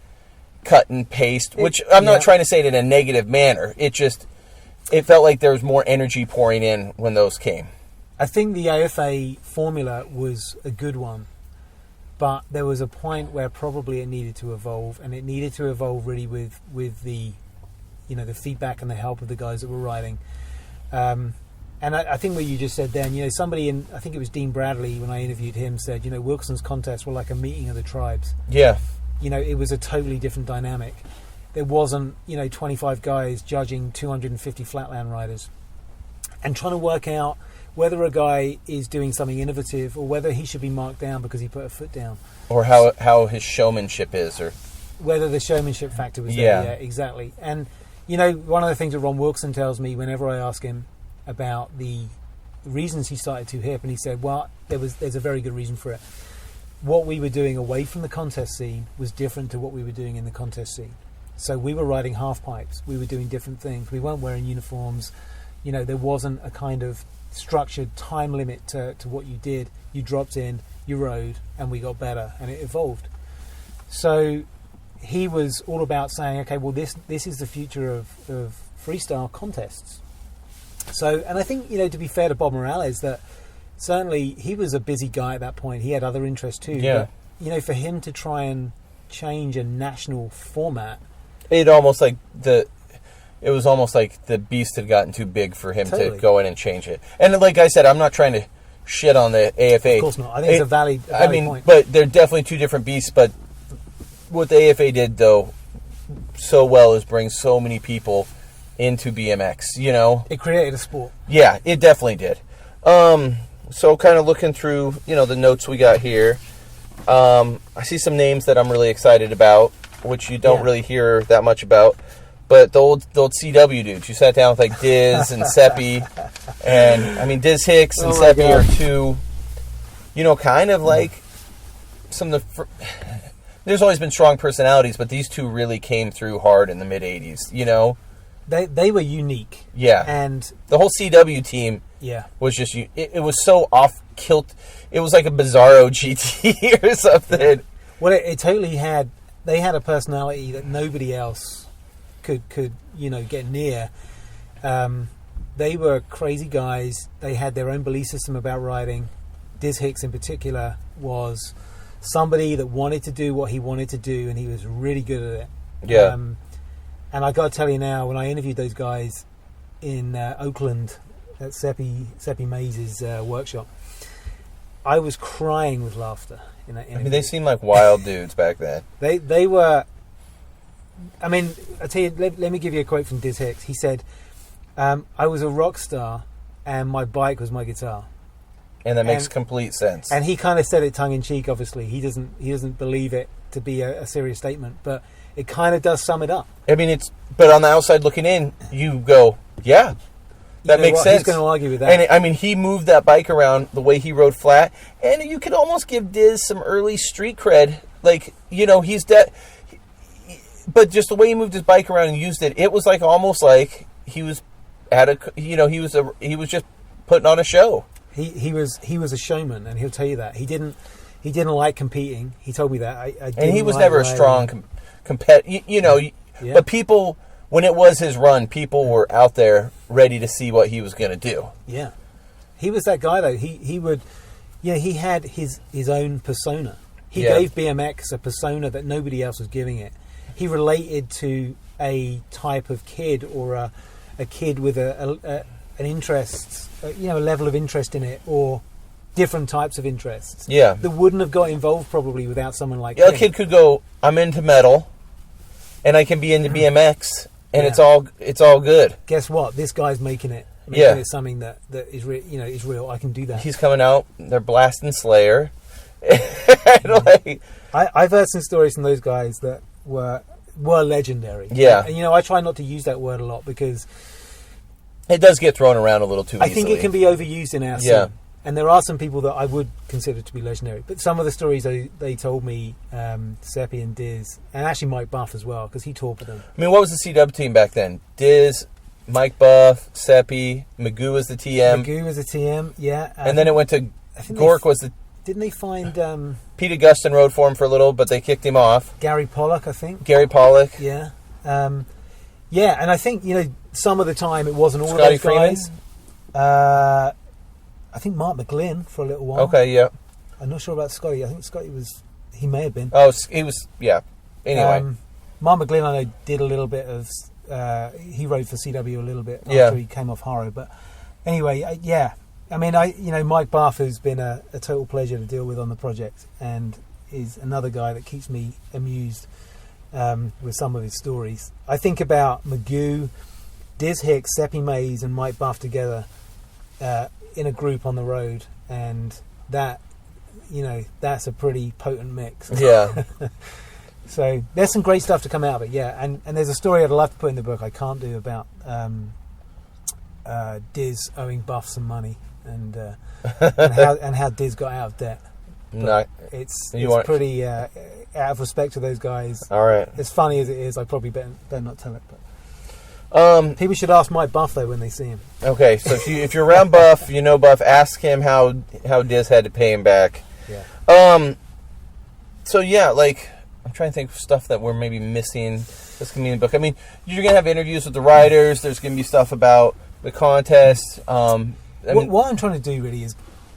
cut and paste, which I'm not trying to say it in a negative manner. It felt like there was more energy pouring in when those came. I think the AFA formula was a good one, but there was a point where probably it needed to evolve, and it needed to evolve really with the, the feedback and the help of the guys that were riding. And I think what you just said then, somebody I think it was Dean Bradley, when I interviewed him, said, Wilson's contests were like a meeting of the tribes. Yeah. It was a totally different dynamic. There wasn't, 25 guys judging 250 flatland riders and trying to work out whether a guy is doing something innovative or whether he should be marked down because he put a foot down. Or how his showmanship is, or whether the showmanship factor was there. Yeah, exactly. And, one of the things that Ron Wilson tells me whenever I ask him about the reasons he started two hip, and he said, well, there's a very good reason for it. What we were doing away from the contest scene was different to what we were doing in the contest scene. So we were riding half pipes. We were doing different things. We weren't wearing uniforms. There wasn't a kind of structured time limit to what you did. You dropped in, you rode, and we got better, and it evolved. So he was all about saying, okay, well, this is the future of freestyle contests. So, and I think, to be fair to Bob Morales, that certainly he was a busy guy at that point. He had other interests too. Yeah. But, for him to try and change a national format, it was almost like the beast had gotten too big for him to go in and change it. And like I said, I'm not trying to shit on the AFA. Of course not. I think it's a valid point. But they're definitely two different beasts. But what the AFA did, though, so well is bring so many people into BMX, It created a sport. Yeah, it definitely did. So kind of looking through, the notes we got here, I see some names that I'm really excited about, which you don't really hear that much about. But the old CW dudes, you sat down with like Diz and Seppi, and I mean Diz Hicks and Seppi are two, kind of like some of the. There's always been strong personalities, but these two really came through hard in the mid '80s. They were unique. Yeah, and the whole CW team. Yeah, was just it was so off kilt. It was like a Bizarro GT or something. Well, it totally had. They had a personality that nobody else could get near. They were crazy guys. They had their own belief system about riding. Diz Hicks in particular was somebody that wanted to do what he wanted to do, and he was really good at it. Yeah. And I got to tell you now, when I interviewed those guys in Oakland at Seppi Mays' workshop, I was crying with laughter in that interview. I mean, they seemed like wild dudes back then. They were. I mean, I tell you, let me give you a quote from Diz Hicks. He said, "I was a rock star, and my bike was my guitar." And that makes complete sense. And he kind of said it tongue in cheek. Obviously, he doesn't believe it to be a serious statement, but it kind of does sum it up. I mean, but on the outside looking in, you go, yeah, That makes sense. Who's going to argue with that? And I mean, he moved that bike around the way he rode flat, and you could almost give Diz some early street cred. Like, you know, but just the way he moved his bike around and used it, it was like almost like he was he was just putting on a show. He was a showman, and he'll tell you that he didn't like competing. He told me that. And he was never a strong competitor. Yeah. But people, when it was his run, people were out there ready to see what he was going to do. Yeah, he was that guy though. He would, he had his own persona. He gave BMX a persona that nobody else was giving it. He related to a type of kid, or a kid with an interest, a level of interest in it, or different types of interests. Yeah, that wouldn't have got involved probably without someone like him. him. A kid could go, I'm into metal, and I can be into BMX, and it's all good. Guess what? This guy's making it something that is is real. I can do that. He's coming out. They're blasting Slayer. I've heard some stories from those guys that were legendary. Yeah, and I try not to use that word a lot because it does get thrown around a little too easily. I think it can be overused in our scene. And there are some people that I would consider to be legendary. But some of the stories they told me, Seppi and Diz, and actually Mike Buff as well, because he toured with them. I mean, what was the C-Dub team back then? Diz, Mike Buff, Seppi, Magoo was the TM. Magoo was the TM, yeah. And then it went to Gork was the... Didn't they find... Pete Augustin rode for him for a little, but they kicked him off. Gary Pollock, I think. Gary Pollock. Yeah. And I think, some of the time it wasn't all Scotty those guys. I think Mark McGlynn for a little while. Okay, yeah. I'm not sure about Scotty. I think Scotty he may have been. Oh, he was, yeah. Anyway. Mark McGlynn, I know, did a little bit of... he rode for CW a little bit after he came off Harrow. But anyway, I mean, Mike Barth has been a total pleasure to deal with on the project, and is another guy that keeps me amused with some of his stories. I think about Magoo, Diz Hicks, Seppi Mays, and Mike Barth together in a group on the road, and that's a pretty potent mix. Yeah. So there's some great stuff to come out of it, and there's a story I'd love to put in the book I can't do about Diz owing Buff some money, and how Diz got out of debt. No, it's pretty out of respect to those guys. All right. As funny as it is, I probably better not tell it. But people should ask Mike Buff though when they see him. Okay, so if you're around Buff, Buff, ask him how Diz had to pay him back. Yeah. So yeah, like I'm trying to think of stuff that we're maybe missing. That's gonna be in the book. I mean, you're gonna have interviews with the riders. There's gonna be stuff about the contest. What I'm trying to do really is,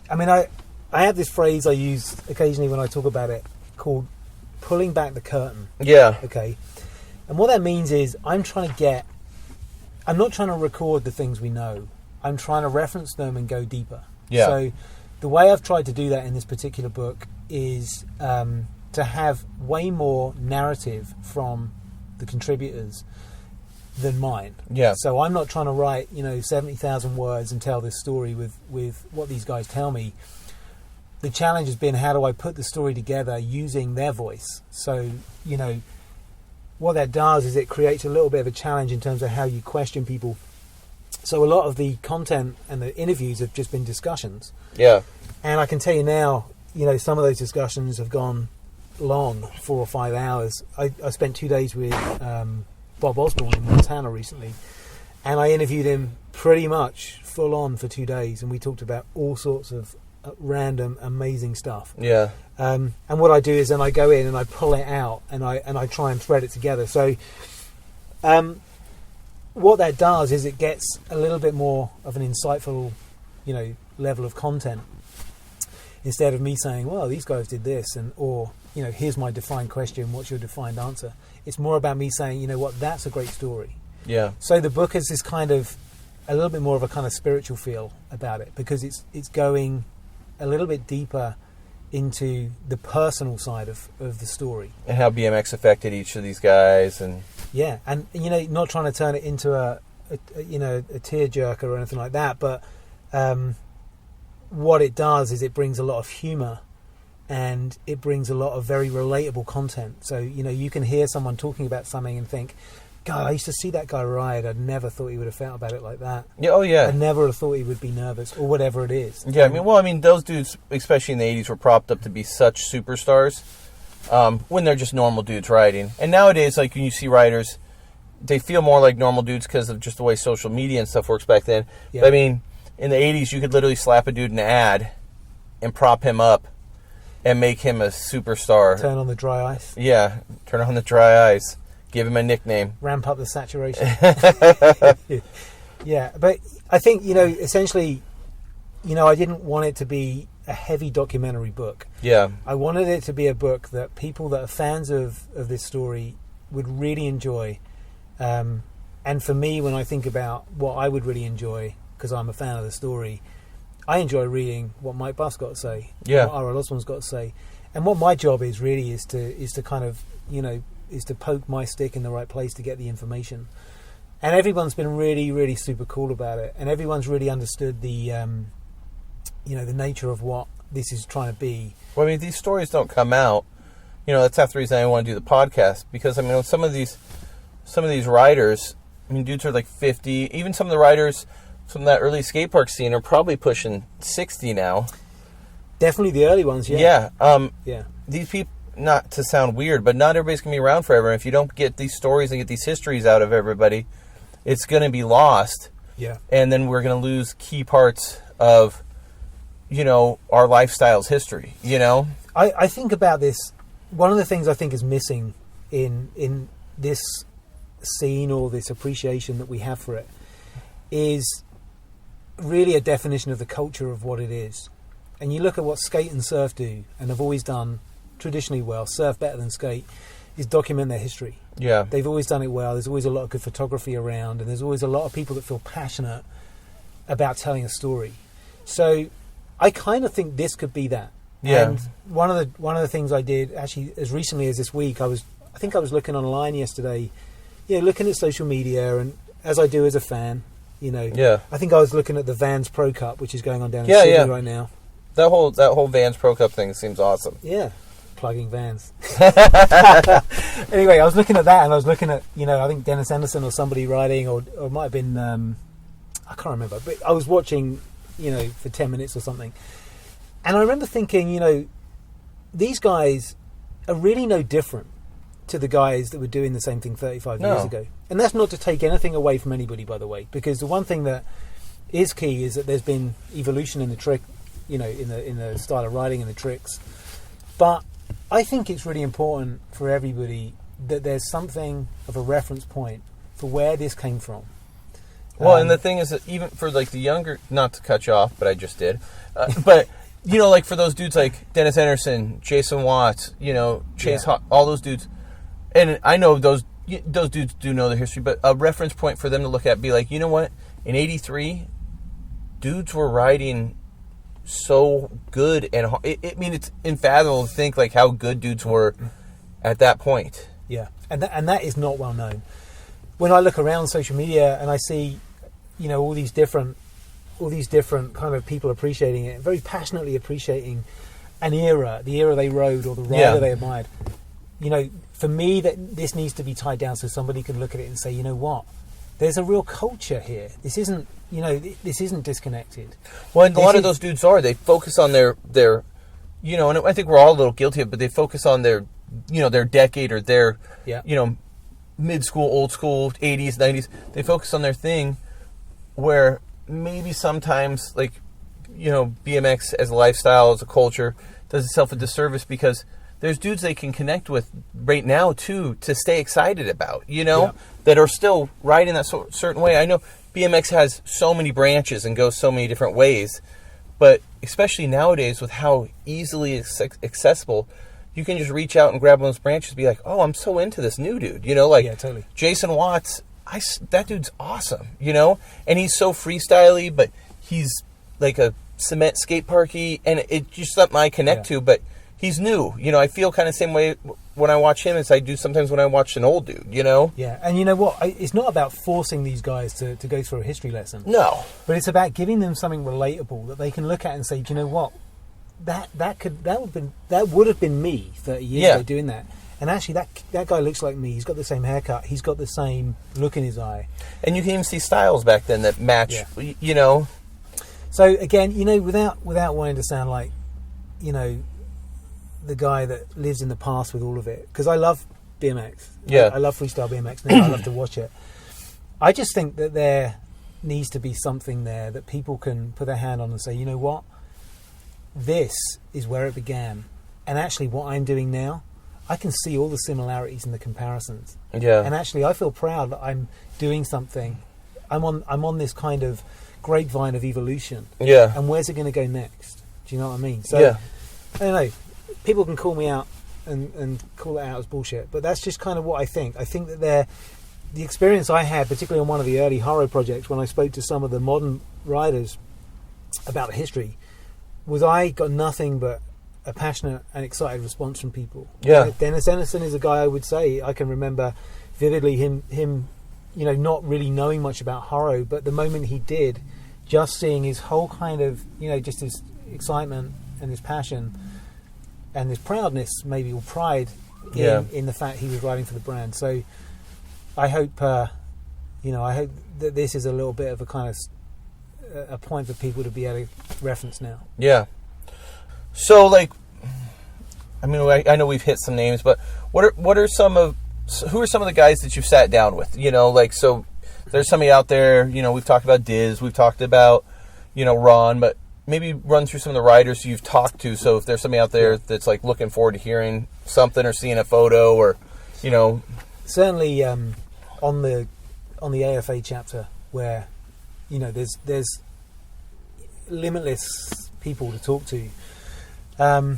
I have this phrase I use occasionally when I talk about it called pulling back the curtain. Yeah. Okay. And what that means is I'm not trying to record the things we know. I'm trying to reference them and go deeper. Yeah. So the way I've tried to do that in this particular book is to have way more narrative from the contributors than mine. Yeah. So I'm not trying to write 70,000 words and tell this story with what these guys tell me. The challenge has been, how do I put the story together using their voice? So what that does is it creates a little bit of a challenge in terms of how you question people. So a lot of the content and the interviews have just been discussions. Yeah. And I can tell you now, some of those discussions have gone long, 4 or 5 hours. I spent 2 days with Bob Osborne in Montana recently, and I interviewed him pretty much full on for 2 days, and we talked about all sorts of random, amazing stuff. Yeah. And what I do is then I go in and I pull it out and I try and thread it together. So what that does is it gets a little bit more of an insightful, level of content, instead of me saying, well, these guys did this, or here's my defined question, what's your defined answer. It's more about me saying, that's a great story. Yeah. So the book has this kind of a little bit more of a kind of spiritual feel about it, because it's going a little bit deeper into the personal side of the story, and how BMX affected each of these guys, and not trying to turn it into a tearjerker or anything like that, but what it does is it brings a lot of humor, and it brings a lot of very relatable content. So you can hear someone talking about something and think, God, I used to see that guy ride. I never thought he would have felt about it like that. Yeah, oh yeah. I never have thought he would be nervous or whatever it is. Yeah, I mean, those dudes, especially in the 80s, were propped up to be such superstars when they're just normal dudes riding. And nowadays, like, when you see riders, they feel more like normal dudes because of just the way social media and stuff works back then. Yeah. But, I mean, in the 80s, you could literally slap a dude in an ad and prop him up and make him a superstar. Turn on the dry ice. Yeah, turn on the dry ice. Give him a nickname. Ramp up the saturation. Yeah, but I think, essentially, I didn't want it to be a heavy documentary book. Yeah. I wanted it to be a book that people that are fans of this story would really enjoy. And for me, when I think about what I would really enjoy, because I'm a fan of the story, I enjoy reading what Mike Buff's got to say, Yeah. what R.L. Osborne's got to say. And what my job is really is to kind of, is to poke my stick in the right place to get the information. And everyone's been really, really super cool about it. And everyone's really understood the, the nature of what this is trying to be. Well, I mean, these stories don't come out. That's half the reason I want to do the podcast. Because, I mean, some of these riders, I mean, dudes are like 50. Even some of the riders from that early skate park scene are probably pushing 60 now. Definitely the early ones, yeah. Yeah. These people, not to sound weird, but not everybody's going to be around forever. If you don't get these stories and get these histories out of everybody, it's going to be lost. Yeah. And then we're going to lose key parts of, our lifestyle's history, I think about this. One of the things I think is missing in this scene or this appreciation that we have for it is really a definition of the culture of what it is. And you look at what skate and surf do, and have always done traditionally well, surf better than skate, is document their history. Yeah. They've always done it well. There's always a lot of good photography around, and there's always a lot of people that feel passionate about telling a story. So I kind of think this could be that. Yeah. And one of the things I did actually as recently as this week, I think I was looking online yesterday, looking at social media, and as I do as a fan, Yeah. I think I was looking at the Vans Pro Cup, which is going on down in Sydney right now. That whole Vans Pro Cup thing seems awesome. Yeah. Plugging Vans. Anyway, I was looking at that, and I was looking at, I think Dennis Enarson or somebody riding, or it might have been, I can't remember, but I was watching, for 10 minutes or something. And I remember thinking, these guys are really no different to the guys that were doing the same thing 35 years ago. And that's not to take anything away from anybody, by the way, because the one thing that is key is that there's been evolution in the trick, in the style of riding and the tricks. But I think it's really important for everybody that there's something of a reference point for where this came from. Well, and the thing is that even for like the younger, not to cut you off, but I just did, but like for those dudes like Dennis Enarson, Jason Watts, Chase Hawk, all those dudes, and I know those dudes do know the history, but a reference point for them to look at, be like, you know what, in '83, dudes were riding so good, and it's unfathomable to think like how good dudes were at that point. Yeah, and that is not well known. When I look around social media and I see, all these different kind of people appreciating it, very passionately appreciating an era, the era they rode or the rider they admired. For me, that this needs to be tied down so somebody can look at it and say, you know what, there's a real culture here. This isn't, this isn't disconnected. Well, and a lot of those dudes they focus on their, and I think we're all a little guilty of it, but they focus on their, their decade or their, mid-school, old school, 80s, 90s. They focus on their thing where maybe sometimes, like, BMX as a lifestyle, as a culture, does itself a disservice because there's dudes they can connect with right now, too, to stay excited about, that are still riding that certain way. I know BMX has so many branches and goes so many different ways, but especially nowadays with how easily accessible, you can just reach out and grab one of those branches and be like, oh, I'm so into this new dude. Totally. Jason Watts, that dude's awesome, and he's so freestyly, but he's like a cement skate parky, and it's just something I connect to, but he's new. I feel kind of the same way when I watch him as I do sometimes when I watch an old dude, Yeah, and you know what? It's not about forcing these guys to go through a history lesson. No. But it's about giving them something relatable that they can look at and say, do you know what? That would have been me 30 years ago doing that. And actually, that guy looks like me. He's got the same haircut. He's got the same look in his eye. And you can even see styles back then that match, you know. So again, you know, without wanting to sound like, you know, the guy that lives in the past with all of it, because I love BMX. Yeah. I love freestyle BMX now. I love to watch it. I just think that there needs to be something there that people can put their hand on and say, you know what, this is where it began. And actually what I'm doing now, I can see all the similarities and the comparisons. Yeah. And actually I feel proud that I'm doing something. I'm on this kind of grapevine of evolution. Yeah. And where's it going to go next? Do you know what I mean? So, yeah. I don't know. People can call me out and call it out as bullshit, but that's just kind of what I think. I think that the experience I had, particularly on one of the early Haro projects, when I spoke to some of the modern riders about the history, was I got nothing but a passionate and excited response from people. Yeah. Dennis Enarson is a guy I would say I can remember vividly him, you know, not really knowing much about Haro, but the moment he did, just seeing his whole kind of, you know, just his excitement and his passion and his proudness, maybe, or pride in the fact he was riding for the brand. So I hope, you know, I hope that this is a little bit of a kind of a point for people to be able to reference now. Yeah. So, like, I mean, I know we've hit some names, but who are some of the guys that you've sat down with? You know, like, so there's somebody out there, you know, we've talked about Diz, we've talked about, you know, Ron, but maybe run through some of the riders you've talked to. So if there's somebody out there that's like looking forward to hearing something or seeing a photo or, you know. Certainly on the AFA chapter where, you know, there's limitless people to talk to. I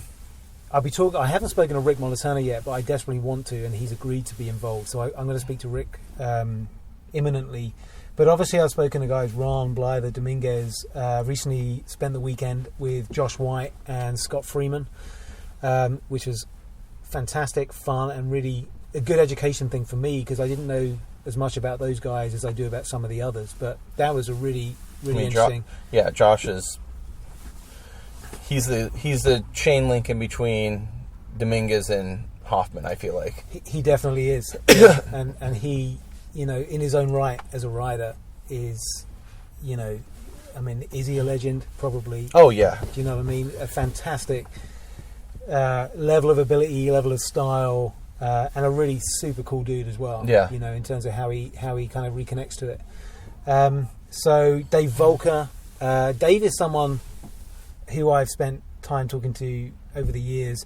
haven't spoken to Rick Molitano yet, but I desperately want to, and he's agreed to be involved. So I'm going to speak to Rick imminently. But obviously I've spoken to guys Ron, Blyther, Dominguez, recently spent the weekend with Josh White and Scott Freeman, which was fantastic, fun, and really a good education thing for me, because I didn't know as much about those guys as I do about some of the others. But that was a really interesting. Josh is... He's the chain link in between Dominguez and Hoffman, I feel like. He definitely is. and he, you know, in his own right as a rider is, you know, I mean, is he a legend? Probably. Oh, yeah. Do you know what I mean? A fantastic level of ability, level of style, and a really super cool dude as well. Yeah. You know, in terms of how he kind of reconnects to it. So Dave Volker. Dave is someone who I've spent time talking to over the years,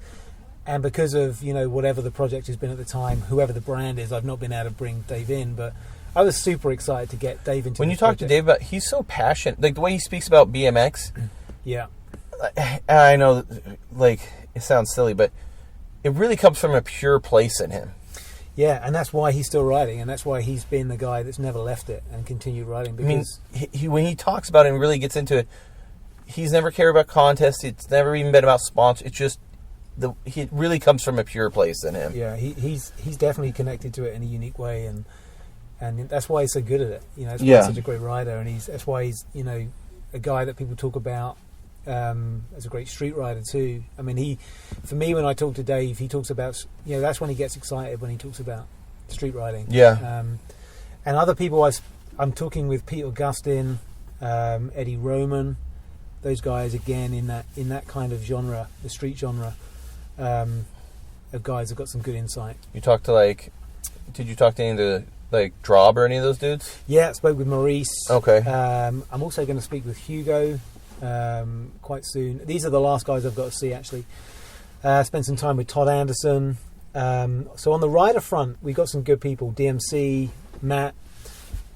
and because of, you know, whatever the project has been at the time, whoever the brand is, I've not been able to bring Dave in, but I was super excited to get Dave into. When you talk to Dave about, he's so passionate, like the way he speaks about BMX. Yeah, I know, like, it sounds silly, but it really comes from a pure place in him. Yeah, and that's why he's still riding, and that's why he's been the guy that's never left it and continued riding. Because I mean, he when he talks about it and really gets into it, he's never cared about contests. It's never even been about sponsors. It's just it really comes from a pure place in him. Yeah, he's definitely connected to it in a unique way, and that's why he's so good at it. You know, that's why he's such a great rider, and that's why he's, you know, a guy that people talk about as a great street rider too. I mean, for me, when I talk to Dave, he talks about, you know, that's when he gets excited, when he talks about street riding. Yeah. And other people, I'm talking with Pete Augustin, Eddie Roman. Those guys, again, in that kind of genre, the street genre, of guys have got some good insight. You talked to, did you talk to any of the, Drob or any of those dudes? Yeah, I spoke with Maurice. Okay. I'm also going to speak with Hugo quite soon. These are the last guys I've got to see, actually. Spent some time with Todd Anderson. So on the rider front, we've got some good people. DMC, Matt,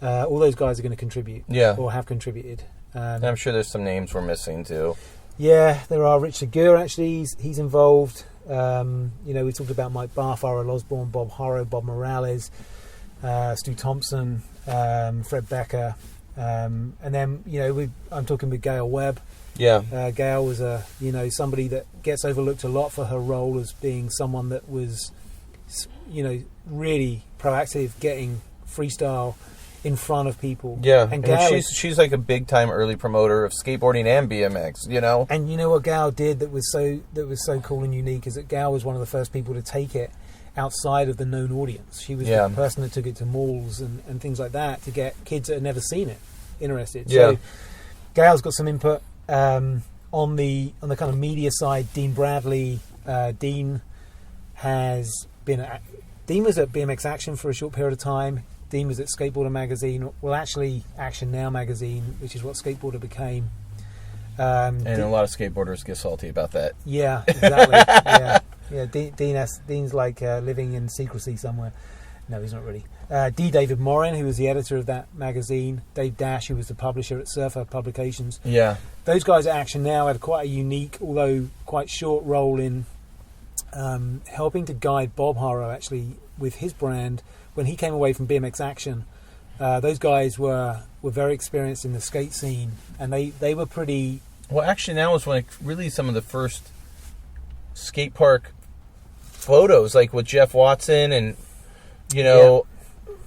all those guys are going to contribute. Yeah. Or have contributed. And I'm sure there's some names we're missing too. Yeah, there are. Richard Gere, actually, he's involved. You know, we talked about Mike Barr, Farrell Osborne, Bob Haro, Bob Morales, Stu Thompson, Fred Becker, and then, you know, I'm talking with Gail Webb. Yeah. Gail was somebody that gets overlooked a lot for her role as being someone that was, you know, really proactive, getting freestyle in front of people. Yeah, and Gal, she's like a big time early promoter of skateboarding and BMX, you know. And you know what Gal did that was so cool and unique is that Gal was one of the first people to take it outside of the known audience. She was the person that took it to malls and things like that to get kids that had never seen it interested. Yeah. So Gail's got some input on the kind of media side. Dean Bradley, Dean was at BMX Action for a short period of time. Dean was at Skateboarder magazine, well, actually Action Now magazine, which is what Skateboarder became. And a lot of skateboarders get salty about that. Yeah, exactly. Dean's like living in secrecy somewhere. No, he's not really. David Morin, who was the editor of that magazine. Dave Dash, who was the publisher at Surfer Publications. Yeah. Those guys at Action Now had quite a unique, although quite short role in helping to guide Bob Haro, actually, with his brand when he came away from BMX Action. Those guys were very experienced in the skate scene, and they were pretty... Well, Action Now was like really some of the first skate park photos, like with Jeff Watson and,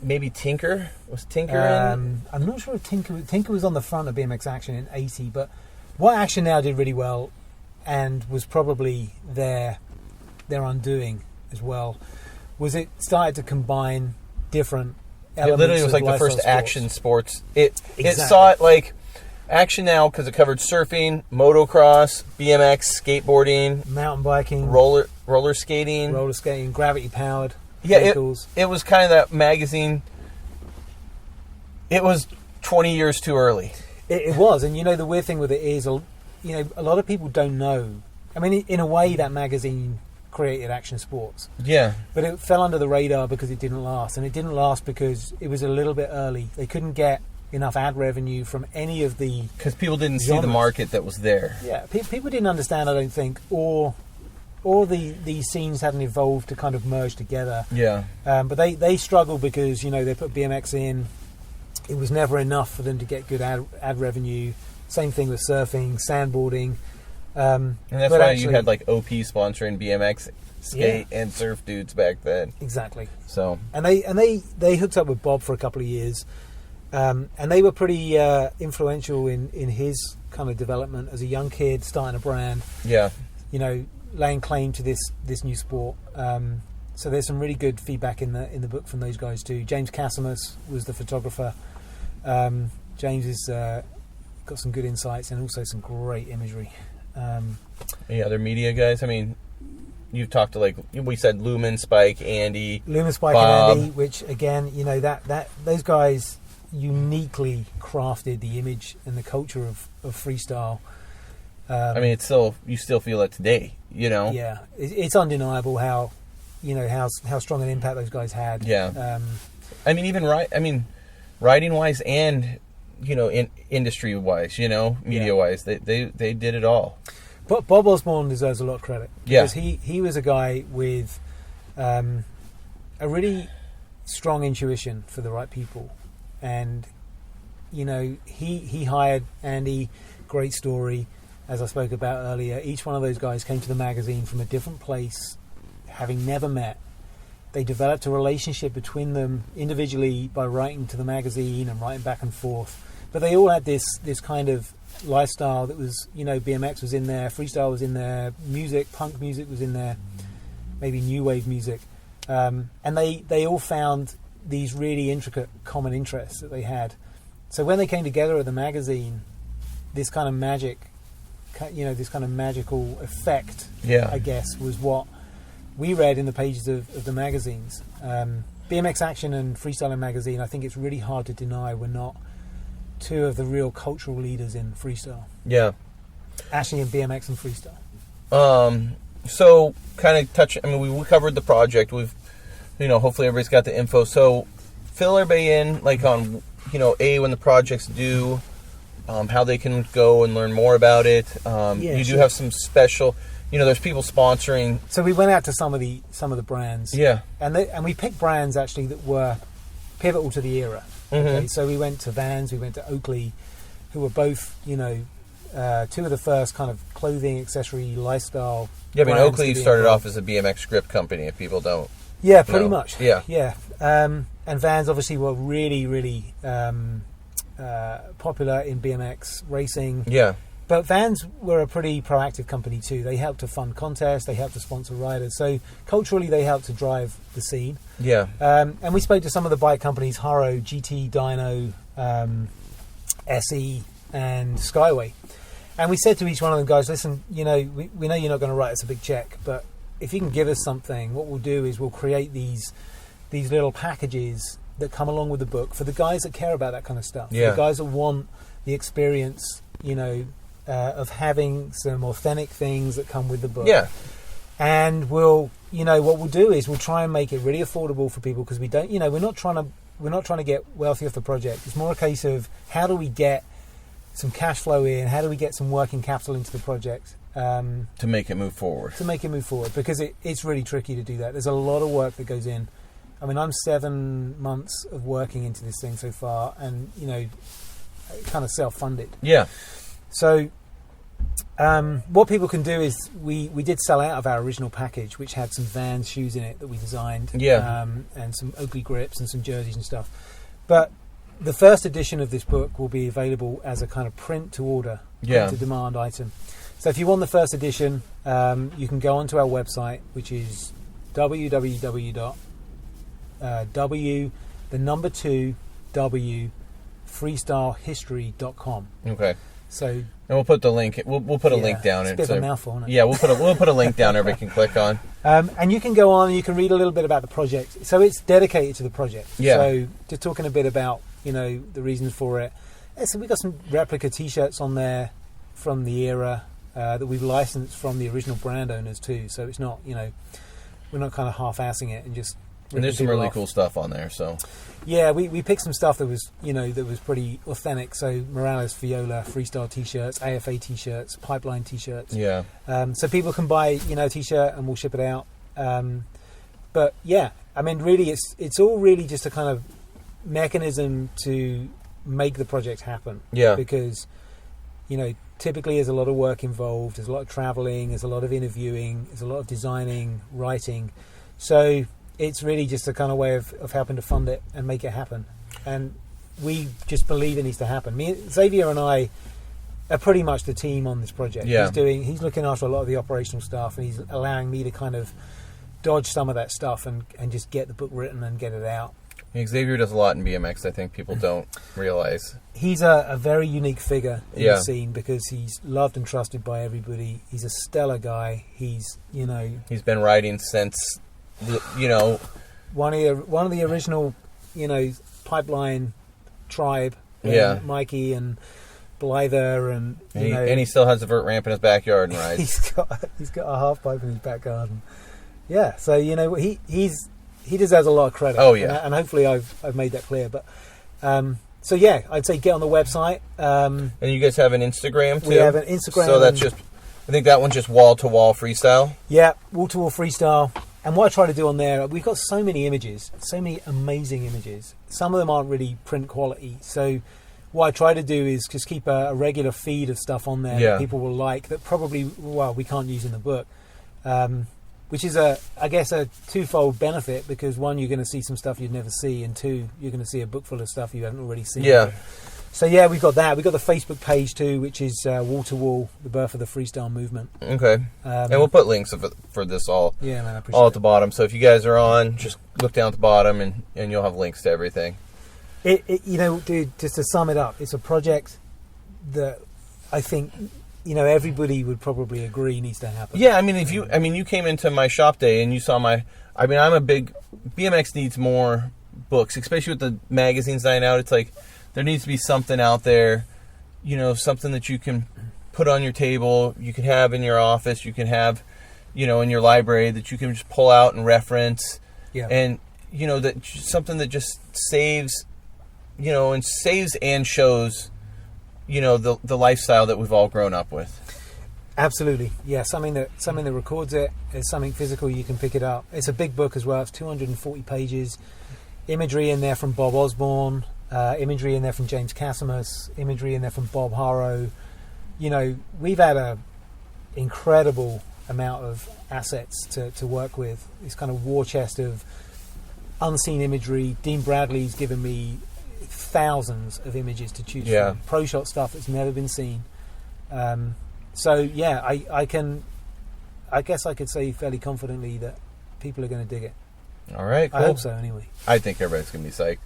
maybe Tinker. Was Tinker in? I'm not sure if Tinker was on the front of BMX Action in 80, but what Action Now did really well and was probably their undoing as well was it started to combine different elements. It literally was like the first sports. action sports. It saw it like Action Now because it covered surfing, motocross, BMX, skateboarding, mountain biking, roller skating, gravity powered. Yeah, it was kind of that magazine. It was 20 years too early. It was, and the weird thing with it is, a lot of people don't know. I mean, in a way, that magazine created action sports. Yeah. But it fell under the radar because it didn't last, and it didn't last because it was a little bit early. They couldn't get enough ad revenue from any of the because people didn't genres. See the market that was there. Yeah, people didn't understand, I don't think, or these scenes hadn't evolved to kind of merge together. Yeah. But they struggled because they put BMX in. It was never enough for them to get good ad revenue. Same thing with surfing, sandboarding. And that's why you had like OP sponsoring BMX, skate, and surf dudes back then. Exactly. So and they hooked up with Bob for a couple of years, and they were pretty influential in his kind of development as a young kid starting a brand. Yeah. Laying claim to this new sport. So there's some really good feedback in the book from those guys too. James Casimus was the photographer. James has got some good insights and also some great imagery. Any other media guys? I mean, you've talked to, like we said, Lewman, Spike, Andy, Spike, Bob. and Andy, which again, that those guys uniquely crafted the image and the culture of freestyle. I mean, you still feel it today, Yeah, it's undeniable how strong an impact those guys had. Yeah. I mean, even writing wise and in industry wise, media wise, they did it all. But Bob Osborne deserves a lot of credit because he was a guy with a really strong intuition for the right people, and he hired Andy. Great story, as I spoke about earlier. Each one of those guys came to the magazine from a different place, having never met. They developed a relationship between them individually by writing to the magazine and writing back and forth. But they all had this kind of lifestyle that was, BMX was in there, freestyle was in there, music, punk music was in there, maybe new wave music. And they all found these really intricate common interests that they had. So when they came together at the magazine, this kind of magic, this kind of magical effect, I guess, was what we read in the pages of the magazines. BMX Action and Freestyling Magazine, I think it's really hard to deny we're not two of the real cultural leaders in freestyle. Yeah. Actually in BMX and freestyle. So kind of touch, we covered the project. We've, hopefully everybody's got the info. So fill everybody in, like on, when the project's due, how they can go and learn more about it. You do have some special... there's people sponsoring. So we went out to some of the brands. Yeah. And we picked brands actually that were pivotal to the era. Mm-hmm. Okay? So we went to Vans, we went to Oakley, who were both, two of the first kind of clothing, accessory, lifestyle. Yeah, Oakley started off as a BMX script company, if people don't. Yeah, pretty much. Yeah. Yeah. And Vans obviously were really, really popular in BMX racing. Yeah. But Vans were a pretty proactive company too. They helped to fund contests, they helped to sponsor riders. So culturally, they helped to drive the scene. Yeah. And we spoke to some of the bike companies: Haro, GT, Dyno, SE, and Skyway. And we said to each one of them, guys, listen, we know you're not going to write us a big check, but if you can give us something, what we'll do is we'll create these little packages that come along with the book for the guys that care about that kind of stuff. Yeah. The guys that want the experience, of having some authentic things that come with the book. Yeah. And what we'll do is we'll try and make it really affordable for people, because we don't, we're not trying to get wealthy off the project. It's more a case of how do we get some cash flow in, how do we get some working capital into the project to make it move forward. Because it's really tricky to do that. There's a lot of work that goes in. I mean, I'm 7 months of working into this thing so far, and kind of self-funded. Yeah. So what people can do is we did sell out of our original package, which had some Vans shoes in it that we designed, and some Oakley grips and some jerseys and stuff. But the first edition of this book will be available as a kind of print to order, print to demand item. So if you want the first edition, you can go onto our website, which is freestylehistory.com. Okay. So, and we'll put the link. We'll put a link down. It's a bit of a mouthful, isn't it? Yeah, we'll put a link down everybody can click on. And you can go on and you can read a little bit about the project. So it's dedicated to the project. Yeah. So just talking a bit about the reasons for it. Yeah, so we've got some replica T-shirts on there from the era that we've licensed from the original brand owners too. So it's not we're not kind of half-assing it and just. And there's some really cool stuff on there. So. Yeah, we picked some stuff that was pretty authentic. So Morales Viola freestyle T-shirts, AFA T-shirts, Pipeline T-shirts. Yeah. So people can buy a T-shirt and we'll ship it out. But yeah, I mean, really, it's all really just a kind of mechanism to make the project happen. Yeah. Because typically there's a lot of work involved. There's a lot of traveling. There's a lot of interviewing. There's a lot of designing, writing. So. It's really just a kind of way of helping to fund it and make it happen. And we just believe it needs to happen. Xavier and I are pretty much the team on this project. Yeah. He's looking after a lot of the operational stuff, and he's allowing me to kind of dodge some of that stuff and just get the book written and get it out. Yeah, Xavier does a lot in BMX. I think people don't realize. He's a very unique figure in the scene because he's loved and trusted by everybody. He's a stellar guy. He's been riding since... one of the original Pipeline tribe, Mikey and Blyther and he still has a vert ramp in his backyard and rides. he's got a half pipe in his back garden. Yeah, so he deserves a lot of credit. Oh yeah, and hopefully I've made that clear. But so yeah, I'd say get on the website. And you guys have an Instagram too. We have an Instagram. So that's just, I think that one's just Wall To Wall Freestyle. Yeah, Wall To Wall Freestyle. And what I try to do on there, we've got so many images, so many amazing images. Some of them aren't really print quality. So what I try to do is just keep a regular feed of stuff on there that people will like that probably, we can't use in the book. Which is, I guess, a twofold benefit because one, you're going to see some stuff you'd never see, and two, you're going to see a book full of stuff you haven't already seen. Yeah. So yeah, we've got that. We've got the Facebook page too, which is Wall To Wall, the birth of the freestyle movement. Okay. And we'll put links for this all. Yeah, man, I appreciate all at the bottom. So if you guys are on, just look down at the bottom and you'll have links to everything. Dude, just to sum it up, it's a project that I think everybody would probably agree needs to happen. Yeah, you came into my shop day and you saw I'm a big BMX needs more books, especially with the magazines dying out. It's like there needs to be something out there, something that you can put on your table, you can have in your office, you can have, in your library that you can just pull out and reference. Yeah. And, that something that just saves and shows, the lifestyle that we've all grown up with. Absolutely. Yeah, something that records it. It's something physical, you can pick it up. It's a big book as well. It's 240 pages. Imagery in there from Bob Osborne. Imagery in there from James Casimus, imagery in there from Bob Haro. We've had a incredible amount of assets to work with. This kind of war chest of unseen imagery. Dean Bradley's given me thousands of images to choose from. Pro shot stuff that's never been seen. So yeah, I guess I could say fairly confidently that people are going to dig it. All right, cool. I hope so, anyway. I think everybody's going to be psyched.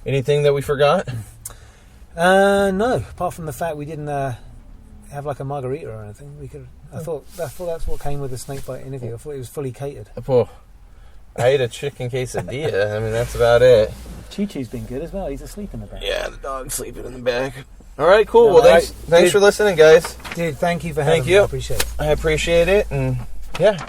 Anything that we forgot? No, apart from the fact we didn't have like a margarita or anything. I thought that's what came with the Snakebite interview. I thought it was fully catered. Well, I ate a chicken quesadilla. I mean, that's about it. Choo-Choo's been good as well. He's asleep in the back. Yeah, the dog's sleeping in the back. All right, cool. Well, thanks for listening, guys. Dude, thank you for having me. You. I appreciate it. I appreciate it, and yeah.